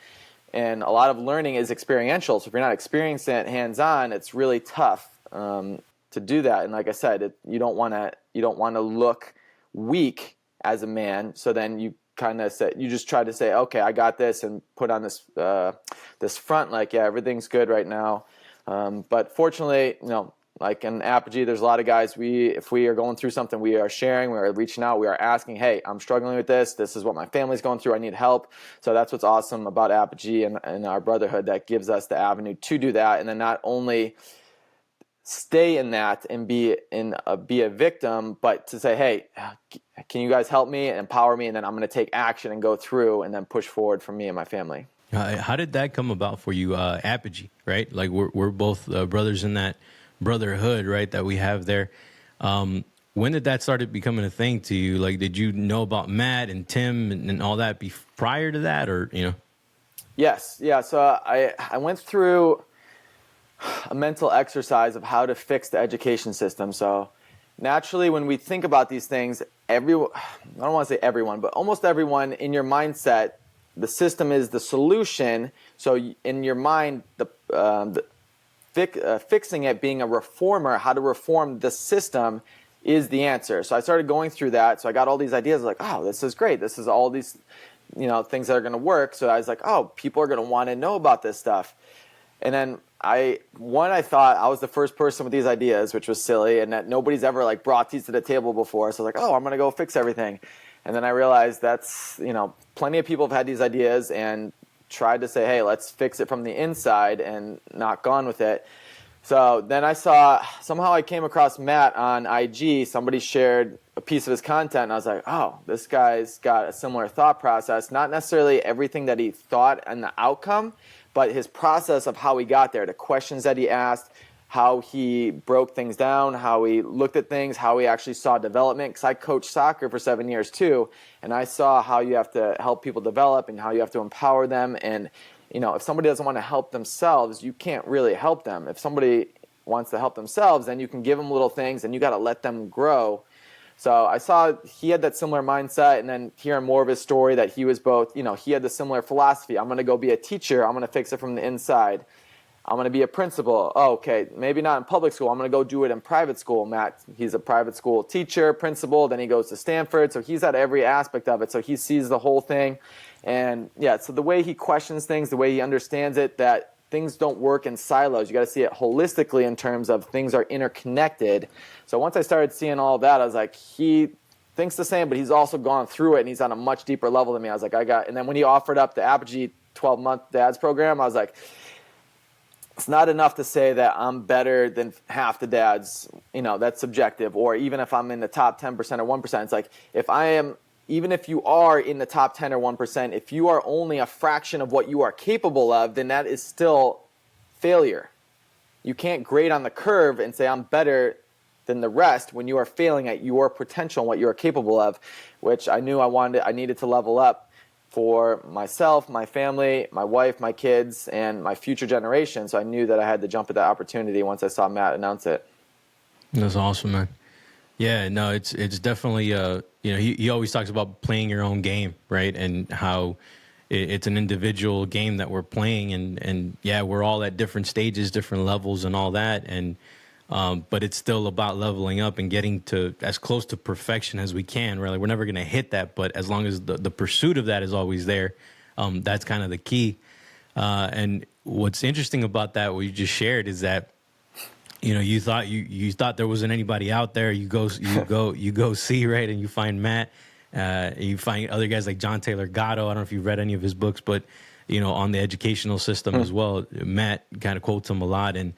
And a lot of learning is experiential. So if you're not experiencing it hands-on, it's really tough to do that. And like I said, you don't want to look weak as a man. So then you just try to say, okay, I got this, and put on this front like, yeah, everything's good right now. But fortunately, you know, like in Apogee, there's a lot of guys, if we are going through something, we are sharing, we are reaching out, we are asking, hey, I'm struggling with this. This is what my family's going through. I need help. So that's what's awesome about Apogee and our brotherhood, that gives us the avenue to do that. And then not only stay in that and be a victim, but to say, hey, can you guys help me and empower me? And then I'm going to take action and go through and then push forward for me and my family. how did that come about for you, Apogee, right? Like we're both brothers in that brotherhood, right, that we have there. When did that started becoming a thing to you? Like, did you know about Matt and Tim and all that prior to that, or, you know? Yes. Yeah. So I went through a mental exercise of how to fix the education system. So naturally, when we think about these things, I don't want to say everyone, but almost everyone in your mindset, the system is the solution. So in your mind, fixing it, being a reformer, how to reform the system is the answer. So I started going through that. So I got all these ideas like, oh, this is great. This is all these, you know, things that are going to work. So I was like, oh, people are going to want to know about this stuff. And then I thought I was the first person with these ideas, which was silly, and that nobody's ever like brought these to the table before. So I was like, oh, I'm going to go fix everything. And then I realized that's, you know, plenty of people have had these ideas and tried to say, hey, let's fix it from the inside, and not gone with it. So then somehow I came across Matt on IG. Somebody shared a piece of his content, and I was like, oh, this guy's got a similar thought process. Not necessarily everything that he thought and the outcome, but his process of how he got there, the questions that he asked, how he broke things down, how he looked at things, how he actually saw development. Because I coached soccer for 7 years too, and I saw how you have to help people develop and how you have to empower them. And, you know, if somebody doesn't want to help themselves, you can't really help them. If somebody wants to help themselves, then you can give them little things, and you got to let them grow. So I saw he had that similar mindset, and then hearing more of his story, that he was both, you know, he had the similar philosophy. I'm going to go be a teacher. I'm going to fix it from the inside. I'm going to be a principal. Oh, okay, maybe not in public school. I'm going to go do it in private school. Matt, he's a private school teacher, principal. Then he goes to Stanford. So he's at every aspect of it. So he sees the whole thing. And yeah, so the way he questions things, the way he understands it, that things don't work in silos. You got to see it holistically in terms of things are interconnected. So once I started seeing all of that, I was like, he thinks the same, but he's also gone through it, and he's on a much deeper level than me. I was like, and then when he offered up the Apogee 12-month dads program, I was like, it's not enough to say that I'm better than half the dads, you know, that's subjective. Or even if I'm in the top 10% or 1%, it's like, if I am even if you are in the top 10 or 1%, if you are only a fraction of what you are capable of, then that is still failure. You can't grade on the curve and say I'm better than the rest when you are failing at your potential and what you are capable of, which I knew I needed to level up for myself, my family, my wife, my kids, and my future generation. So I knew that I had to jump at that opportunity once I saw Matt announce it. That's awesome, man. Yeah, no, it's definitely he always talks about playing your own game, right? And how it's an individual game that we're playing, and yeah, we're all at different stages, different levels, and all that, and but it's still about leveling up and getting to as close to perfection as we can. Really, we're never going to hit that, but as long as the pursuit of that is always there, that's kind of the key. And what's interesting about that, what you just shared, is that you thought there wasn't anybody out there. You go see, right, and you find Matt. You find other guys like John Taylor Gatto. I don't know if you've read any of his books, but on the educational system as well. Matt kind of quotes him a lot. And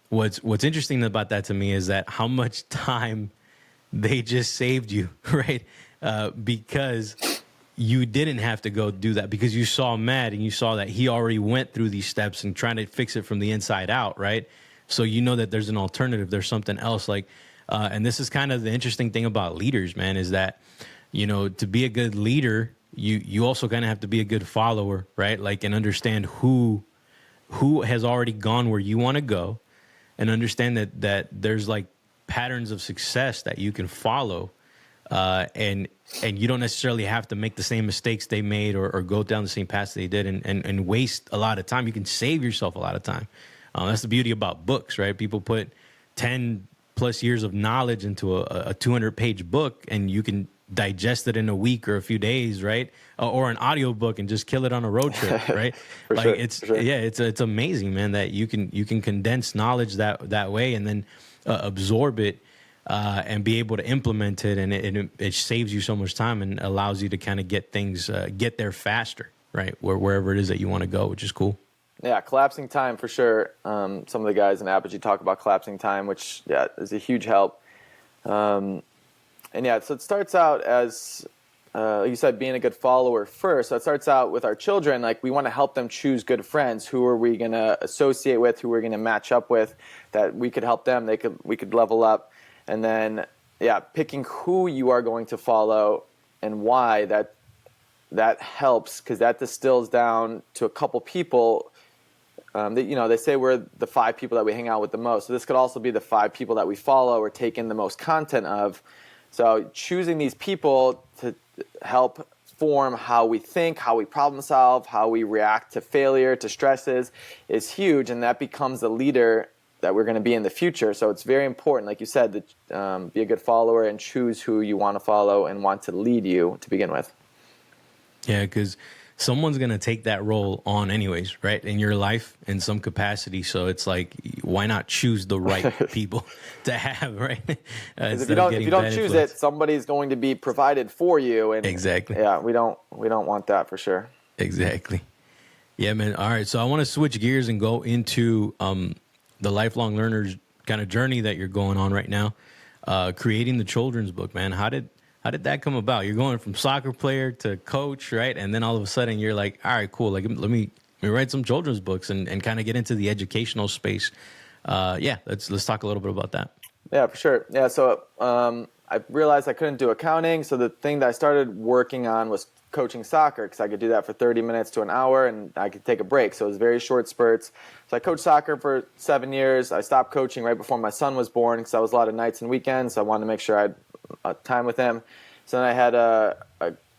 what's interesting about that to me is that how much time they just saved you, right? Because you didn't have to go do that, because you saw Matt and you saw that he already went through these steps and trying to fix it from the inside out, right? So that there's an alternative, there's something else. And this is kind of the interesting thing about leaders, man, is that, to be a good leader, you also kind of have to be a good follower, right? And understand who has already gone where you want to go, and understand that there's patterns of success that you can follow. And you don't necessarily have to make the same mistakes they made or go down the same paths they did and waste a lot of time. You can save yourself a lot of time. That's the beauty about books, right? People put 10 plus years of knowledge into a 200-page book, and you can digest it in a week or a few days, right? Or an audio book and just kill it on a road trip, right? It's amazing, man, that you can condense knowledge that way and then absorb it and be able to implement it, and it saves you so much time and allows you to kind of get there faster, right? Wherever it is that you want to go, which is cool. Yeah, collapsing time for sure. Some of the guys in Apogee talk about collapsing time, which is a huge help. So it starts out as you said, being a good follower first. So it starts out with our children. We want to help them choose good friends. Who are we going to associate with? Who we're going to match up with? That we could help them. We could level up, and then picking who you are going to follow and why. That helps, because that distills down to a couple people. They say we're the 5 people that we hang out with the most. So this could also be the 5 people that we follow or take in the most content of. So choosing these people to help form how we think, how we problem solve, how we react to failure, to stresses is huge. And that becomes the leader that we're going to be in the future. So it's very important, like you said, to be a good follower and choose who you want to follow and want to lead you to begin with. Yeah, because someone's going to take that role on anyways, right, in your life in some capacity. So it's why not choose the right people to have, right? If you don't choose it, somebody's going to be provided for you. And exactly. Yeah, we don't want that for sure. Exactly. Yeah, man. All right. So I want to switch gears and go into the lifelong learners kind of journey that you're going on right now, creating the children's book, man. How did that come about? You're going from soccer player to coach, right? And then all of a sudden you're like, all right, cool. Let me write some children's books and kind of get into the educational space. Let's talk a little bit about that. Yeah, for sure. Yeah, so I realized I couldn't do accounting. So the thing that I started working on was coaching soccer, because I could do that for 30 minutes to an hour and I could take a break. So it was very short spurts. So I coached soccer for 7 years. I stopped coaching right before my son was born, because I was a lot of nights and weekends. So I wanted to make sure I had time with him. So then I had a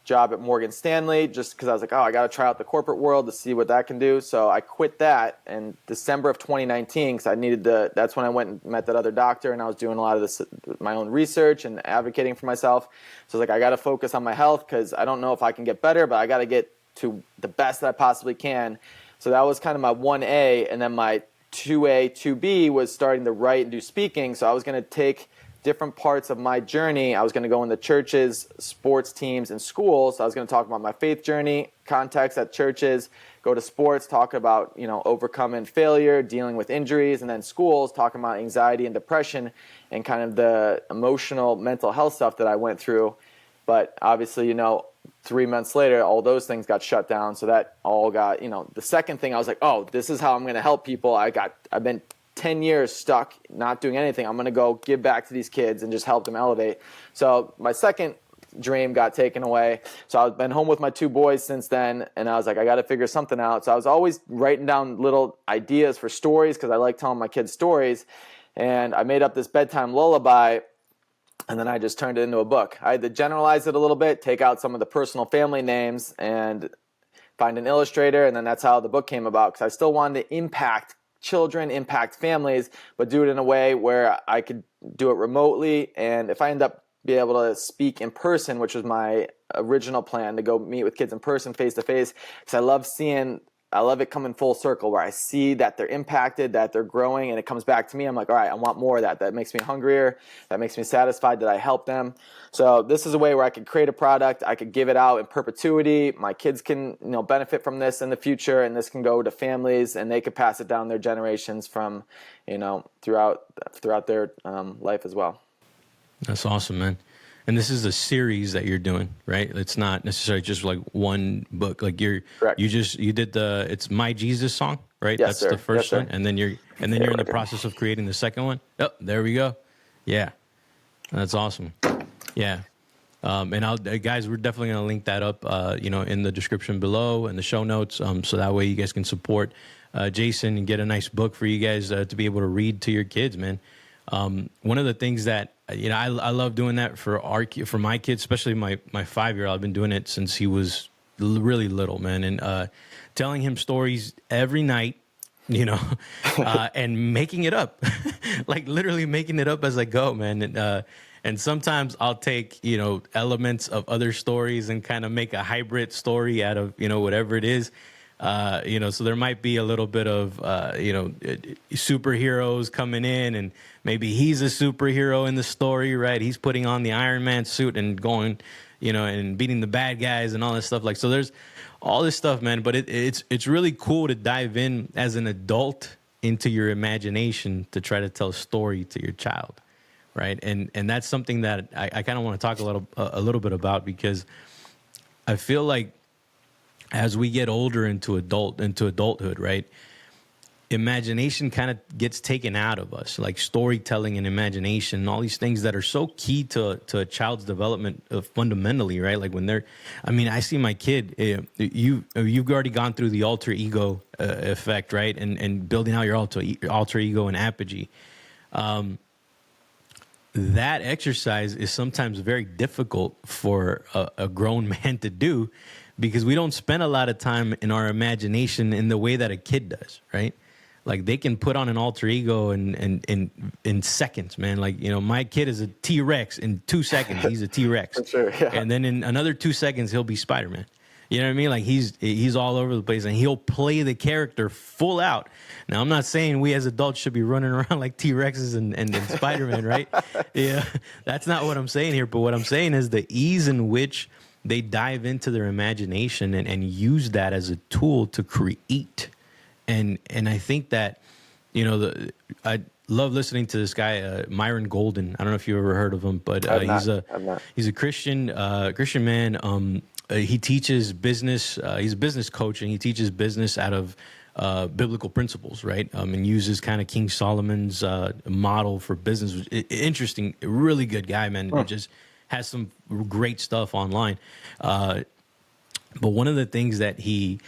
job at Morgan Stanley, just because I was like, I got to try out the corporate world to see what that can do. So I quit that in December of 2019, because that's when I went and met that other doctor, and I was doing a lot of this, my own research and advocating for myself. So I was like, I got to focus on my health, because I don't know if I can get better, but I got to get to the best that I possibly can. So that was kind of my 1A, and then my 2A, 2B was starting to write and do speaking. So I was going to take different parts of my journey. I was going to go into churches, sports teams, and schools. So I was going to talk about my faith journey, context at churches, go to sports, talk about, overcoming failure, dealing with injuries, and then schools, talking about anxiety and depression and kind of the emotional mental health stuff that I went through. But obviously, 3 months later, all those things got shut down. So that all got, the second thing I was like, oh, this is how I'm going to help people. I've been 10 years stuck, not doing anything. I'm going to go give back to these kids and just help them elevate. So my second dream got taken away. So I've been home with my 2 boys since then. And I was like, I got to figure something out. So I was always writing down little ideas for stories because I like telling my kids stories. And I made up this bedtime lullaby. And then I just turned it into a book. I had to generalize it a little bit, take out some of the personal family names, and find an illustrator. And then that's how the book came about, because I still wanted to impact children, impact families, but do it in a way where I could do it remotely. And if I end up being able to speak in person, which was my original plan, to go meet with kids in person, face to face, because I love it coming full circle where I see that they're impacted, that they're growing, and it comes back to me. I'm like, all right, I want more of that. That makes me hungrier. That makes me satisfied that I helped them. So this is a way where I could create a product. I could give it out in perpetuity. My kids can, benefit from this in the future, and this can go to families, and they could pass it down their generations from, throughout their life as well. That's awesome, man. And this is a series that you're doing, right? It's not necessarily just like one book. Like Correct. you did it's My Jesus song, right? Yes, That's sir. the first Yes, one. And then you're in the process of creating the second one. Oh, there we go. Yeah. That's awesome. Yeah. And guys, we're definitely going to link that up, in the description below and the show notes. So that way you guys can support Jason and get a nice book for you guys to be able to read to your kids, man. One of the things that, I love doing that for my kids, especially my 5-year-old. I've been doing it since he was really little, man. And, telling him stories every night, and making it up, like literally making it up as I go, man. And sometimes I'll take, elements of other stories and kind of make a hybrid story out of, whatever it is. So there might be a little bit of, superheroes coming in, and maybe he's a superhero in the story, right? He's putting on the Iron Man suit and going, and beating the bad guys and all this stuff. Like, so there's all this stuff, man. But it's really cool to dive in as an adult into your imagination to try to tell a story to your child, right? And that's something that I kind of want to talk a little bit about, because I feel like as we get older into adulthood, right, imagination kind of gets taken out of us, like storytelling and imagination and all these things that are so key to a child's development fundamentally, right? Like I see my kid, you've already gone through the alter ego effect, right? And building out your alter ego and apogee. That exercise is sometimes very difficult for a grown man to do, because we don't spend a lot of time in our imagination in the way that a kid does, right? Like, they can put on an alter ego in seconds, man. Like, my kid is a T-Rex. In 2 seconds, he's a T-Rex. For sure, yeah. And then in another 2 seconds, he'll be Spider-Man. You know what I mean? Like, he's all over the place, and he'll play the character full out. Now, I'm not saying we as adults should be running around like T-Rexes and Spider-Man, right? Yeah, that's not what I'm saying here. But what I'm saying is the ease in which they dive into their imagination and use that as a tool to create. And I think that, I love listening to this guy, Myron Golden. I don't know if you ever heard of him, but he's a Christian man. He teaches business. He's a business coach, and he teaches business out of biblical principles, right? And uses kind of King Solomon's model for business. Interesting, really good guy, man. Huh. Just has some great stuff online. But one of the things that he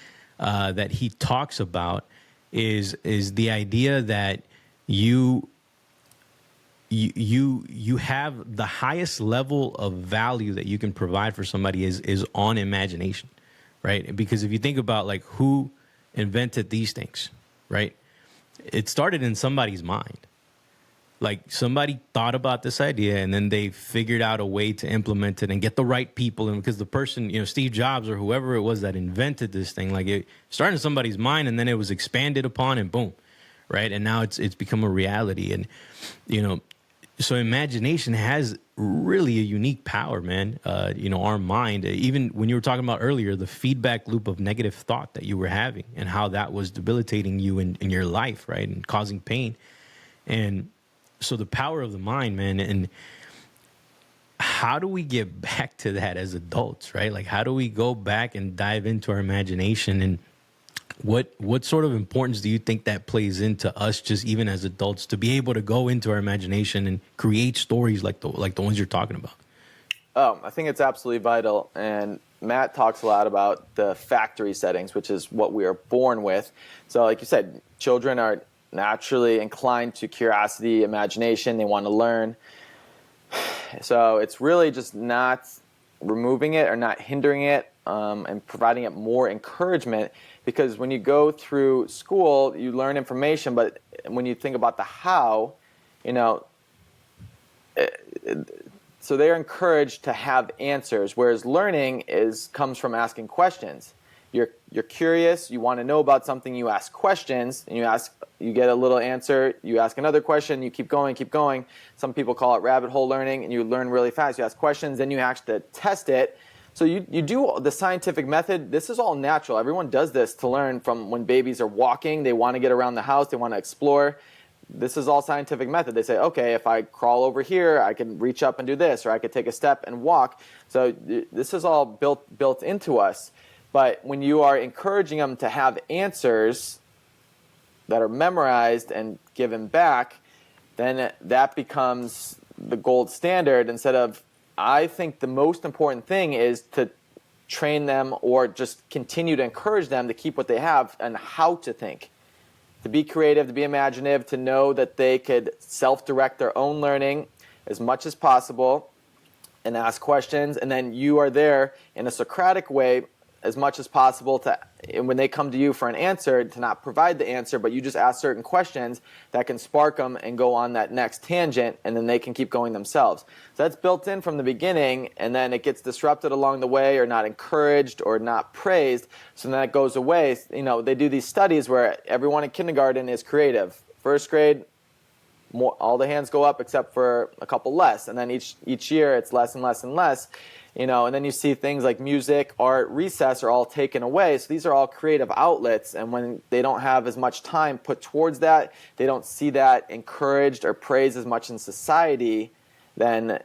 talks about is the idea that you have the highest level of value that you can provide for somebody is on imagination, right? Because if you think about, like, who invented these things, right? It started in somebody's mind. Like, somebody thought about this idea, and then they figured out a way to implement it and get the right people. And because the person, Steve Jobs or whoever it was that invented this thing, like, it started in somebody's mind, and then it was expanded upon, and boom, right? And now it's become a reality. And, so imagination has really a unique power, man. Our mind, even when you were talking about earlier, the feedback loop of negative thought that you were having and how that was debilitating you in your life, right? And causing pain. And so the power of the mind, man, and how do we get back to that as adults, right? Like, how do we go back and dive into our imagination, and what sort of importance do you think that plays into us, just even as adults, to be able to go into our imagination and create stories like the ones you're talking about? Oh, I think it's absolutely vital. And Matt talks a lot about the factory settings, which is what we are born with. So like you said, children are naturally inclined to curiosity, imagination. They want to learn. So it's really just not removing it or not hindering it, and providing it more encouragement. Because when you go through school, you learn information, but when you think about the how, so they're encouraged to have answers, whereas learning comes from asking questions. You're curious, you want to know about something, you ask questions, and you get a little answer, you ask another question, you keep going. Some people call it rabbit hole learning, and you learn really fast. You ask questions, then you actually test it. So you do the scientific method. This is all natural. Everyone does this to learn. From when babies are walking, they want to get around the house, they want to explore. This is all scientific method. They say, okay, if I crawl over here, I can reach up and do this, or I could take a step and walk. So this is all built into us. But when you are encouraging them to have answers that are memorized and given back, then that becomes the gold standard. Instead of, I think the most important thing is to train them, or just continue to encourage them to keep what they have and how to think. To be creative, to be imaginative, to know that they could self-direct their own learning as much as possible and ask questions. And then you are there in a Socratic way as much as possible to, when they come to you for an answer, to not provide the answer, but you just ask certain questions that can spark them and go on that next tangent, and then they can keep going themselves. So that's built in from the beginning, and then it gets disrupted along the way, or not encouraged, or not praised, so then it goes away. They do these studies where everyone in kindergarten is creative. First grade, all the hands go up except for a couple less, and then each year it's less and less and less. And then you see things like music, art, recess are all taken away. So these are all creative outlets, and when they don't have as much time put towards that, they don't see that encouraged or praised as much in society, then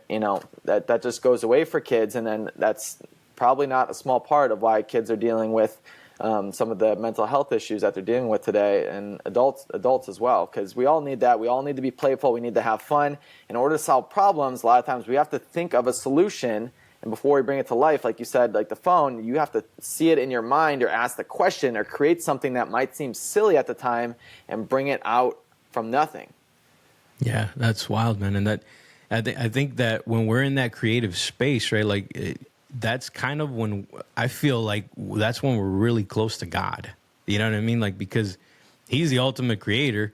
that just goes away for kids. And then that's probably not a small part of why kids are dealing with some of the mental health issues that they're dealing with today, and adults as well, because we all need that. We all need to be playful. We need to have fun. In order to solve problems, a lot of times we have to think of a solution. And before we bring it to life, like you said, like the phone, you have to see it in your mind, or ask the question, or create something that might seem silly at the time and bring it out from nothing. Yeah, that's wild, man. And I think that when we're in that creative space, right, like that's kind of when I feel like that's when we're really close to God. You know what I mean? Like, because he's the ultimate creator.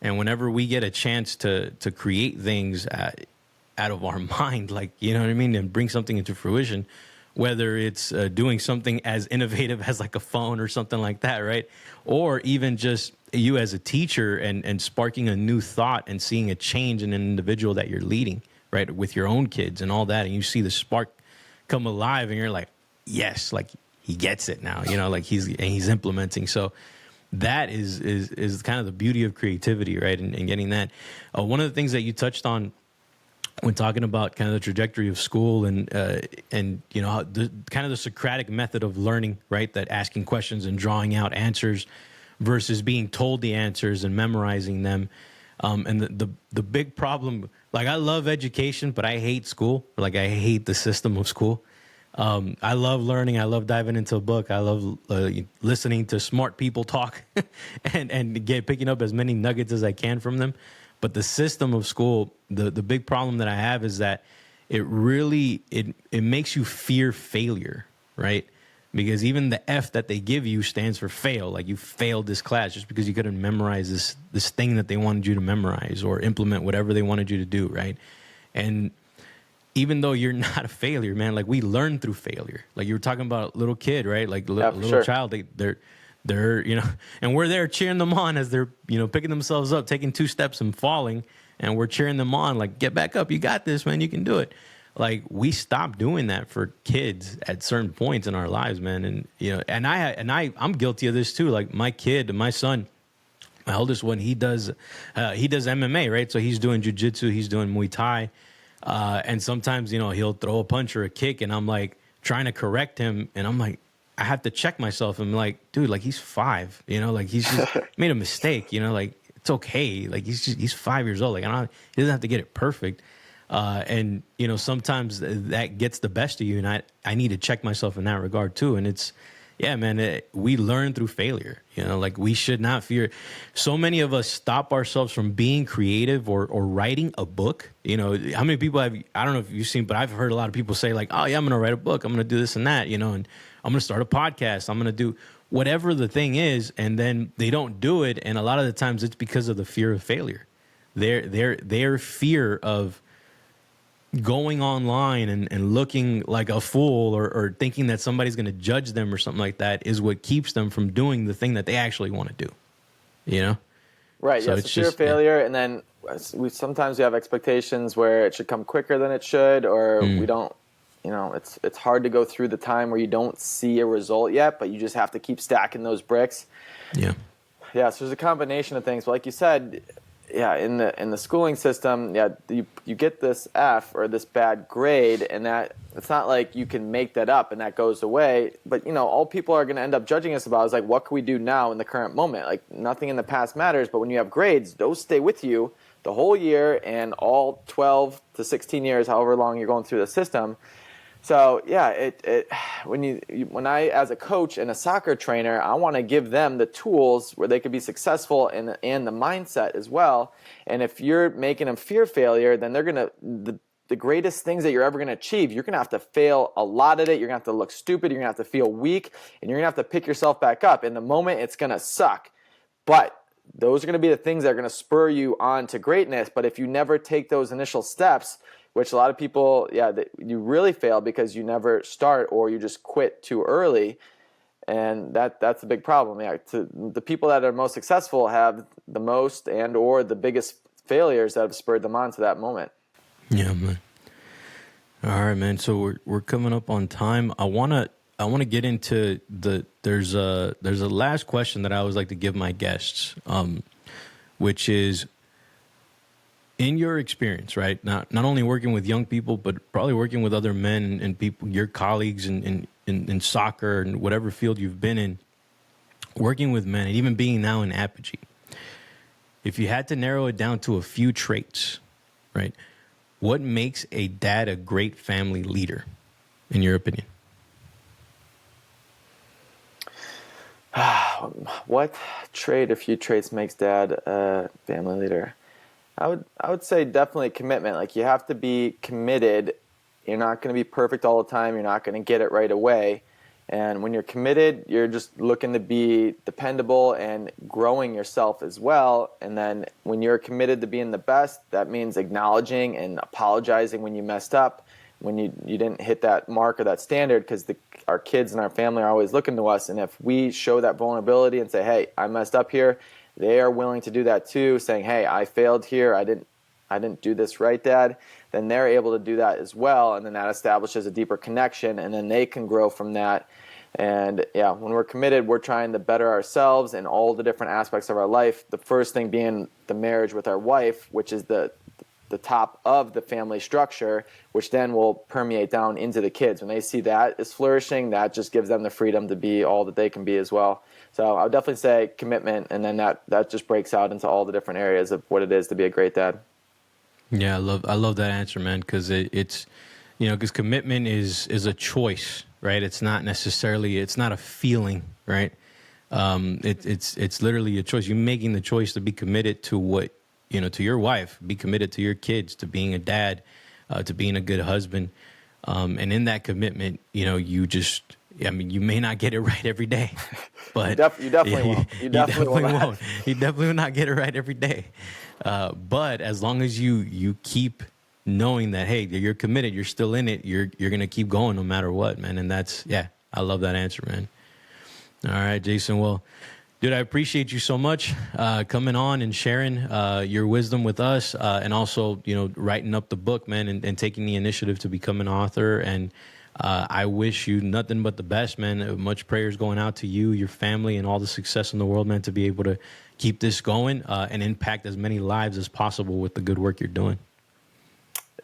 And whenever we get a chance to create things out of our mind, like, you know what I mean, and bring something into fruition, whether it's doing something as innovative as like a phone or something like that, right? Or even just you as a teacher and sparking a new thought and seeing a change in an individual that you're leading, right, with your own kids and all that, and you see the spark come alive, and you're like, yes, like he gets it now, like he's implementing. So that is kind of the beauty of creativity, right? And getting that. One of the things that you touched on when talking about kind of the trajectory of school and how the kind of the Socratic method of learning, right? That asking questions and drawing out answers versus being told the answers and memorizing them. And the big problem, like, I love education, but I hate school. Like, I hate the system of school. I love learning. I love diving into a book. I love listening to smart people talk and picking up as many nuggets as I can from them. But the system of school, the big problem that I have is that it really, it makes you fear failure, right? Because even the F that they give you stands for fail. Like, you failed this class just because you couldn't memorize this thing that they wanted you to memorize or implement whatever they wanted you to do, right? And even though you're not a failure, man, like, we learn through failure. Like, you were talking about a little kid, right? Like, little child, they're, and we're there cheering them on as they're, picking themselves up, taking 2 steps and falling. And we're cheering them on, like, get back up. You got this, man. You can do it. Like, we stop doing that for kids at certain points in our lives, man. And, I'm guilty of this too. Like, my son, my oldest one, he does MMA, right? So he's doing jiu-jitsu, he's doing Muay Thai. And sometimes, he'll throw a punch or a kick, and I'm like trying to correct him, and I'm like, I have to check myself. I'm like, dude, like he's 5, like he's just made a mistake, like it's okay. Like he's 5 years old. Like he doesn't have to get it perfect. And sometimes that gets the best of you, and I need to check myself in that regard too. And it's, yeah, man, we learn through failure. Like we should not fear. So many of us stop ourselves from being creative or writing a book. How many people I don't know if you've seen, but I've heard a lot of people say like, oh yeah, I'm going to write a book. I'm going to do this and that, and I'm going to start a podcast. I'm going to do whatever the thing is. And then they don't do it. And a lot of the times it's because of the fear of failure. Their fear of going online and looking like a fool or thinking that somebody's going to judge them or something like that is what keeps them from doing the thing that they actually want to do, Right. So yes, it's fear of just failure. And then sometimes we have expectations where it should come quicker than it should, or we don't, it's hard to go through the time where you don't see a result yet, but you just have to keep stacking those bricks. Yeah. Yeah. So there's a combination of things, but like you said, yeah, in the schooling system, yeah, you get this F or this bad grade, and that it's not like you can make that up and that goes away. But all people are going to end up judging us about is like, what can we do now in the current moment? Like nothing in the past matters, but when you have grades, those stay with you the whole year and all 12 to 16 years, however long you're going through the system. So yeah, when I as a coach and a soccer trainer, I want to give them the tools where they could be successful and the mindset as well. And if you're making them fear failure, then they're gonna the greatest things that you're ever gonna achieve, you're gonna have to fail a lot at it. You're gonna have to look stupid. You're gonna have to feel weak, and you're gonna have to pick yourself back up. In the moment, it's gonna suck, but those are gonna be the things that are gonna spur you on to greatness. But if you never take those initial steps, which a lot of people, you really fail because you never start or you just quit too early. And that's a big problem. Yeah, the people that are most successful have the most and or the biggest failures that have spurred them on to that moment. Yeah, man. All right, man. So we're coming up on time. I wanna get into there's a last question that I always like to give my guests, which is, in your experience, right? Not only working with young people, but probably working with other men and people, your colleagues in soccer and whatever field you've been in, working with men and even being now in Apogee. If you had to narrow it down to a few traits, right? What makes a dad a great family leader, in your opinion? What trait or few traits makes dad a family leader? I would say definitely commitment. Like you have to be committed. You're not going to be perfect all the time. You're not going to get it right away. And when you're committed, you're just looking to be dependable and growing yourself as well. And then when you're committed to being the best, that means acknowledging and apologizing when you messed up, when you didn't hit that mark or that standard, because our kids and our family are always looking to us. And if we show that vulnerability and say, hey, I messed up here, they are willing to do that too, saying, hey, I failed here. I didn't do this right, Dad. Then they're able to do that as well. And then that establishes a deeper connection, and then they can grow from that. And yeah, when we're committed, we're trying to better ourselves in all the different aspects of our life. The first thing being the marriage with our wife, which is the top of the family structure, which then will permeate down into the kids. When they see that is flourishing, that just gives them the freedom to be all that they can be as well. So I would definitely say commitment, and then that just breaks out into all the different areas of what it is to be a great dad. Yeah, I love that answer, man, because it's because commitment is a choice, right? It's not a feeling, right? It's literally a choice. You're making the choice to be committed to what, to your wife, be committed to your kids, to being a dad, to being a good husband. And in that commitment, you may not get it right every day, but you definitely won't. You definitely won't. You definitely will not get it right every day. But as long as you keep knowing that, hey, you're committed, you're still in it, you're going to keep going no matter what, man. And I love that answer, man. All right, Jason. Well, dude, I appreciate you so much coming on and sharing your wisdom with us, and also, writing up the book, man, and taking the initiative to become an author. And I wish you nothing but the best, man. Much prayers going out to you, your family, and all the success in the world, man, to be able to keep this going and impact as many lives as possible with the good work you're doing.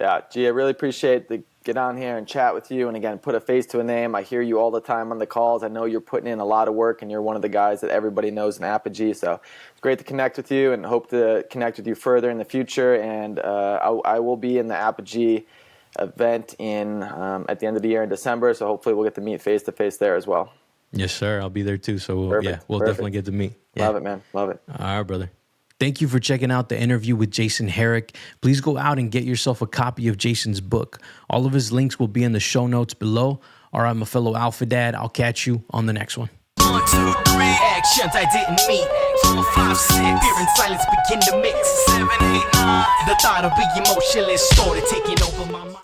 Yeah, G, I really appreciate the get on here and chat with you, and again, put a face to a name. I hear you all the time on the calls. I know you're putting in a lot of work, and you're one of the guys that everybody knows in Apogee. So it's great to connect with you, and hope to connect with you further in the future. And I will be in the Apogee event in at the end of the year in December. So hopefully we'll get to meet face to face there as well. Yes, sir. I'll be there too. So we'll Perfect. definitely get to meet. Yeah. Love it, man. Love it. All right, brother. Thank you for checking out the interview with Jason Herrick. Please go out and get yourself a copy of Jason's book. All of his links will be in the show notes below. All right, my fellow Alpha Dad, I'll catch you on the next one. 1, 2, 3 actions I didn't meet. 4, 5, 6 fear and silence begin to mix. 7, 8, 9 the thought of being emotionless started taking over my mind.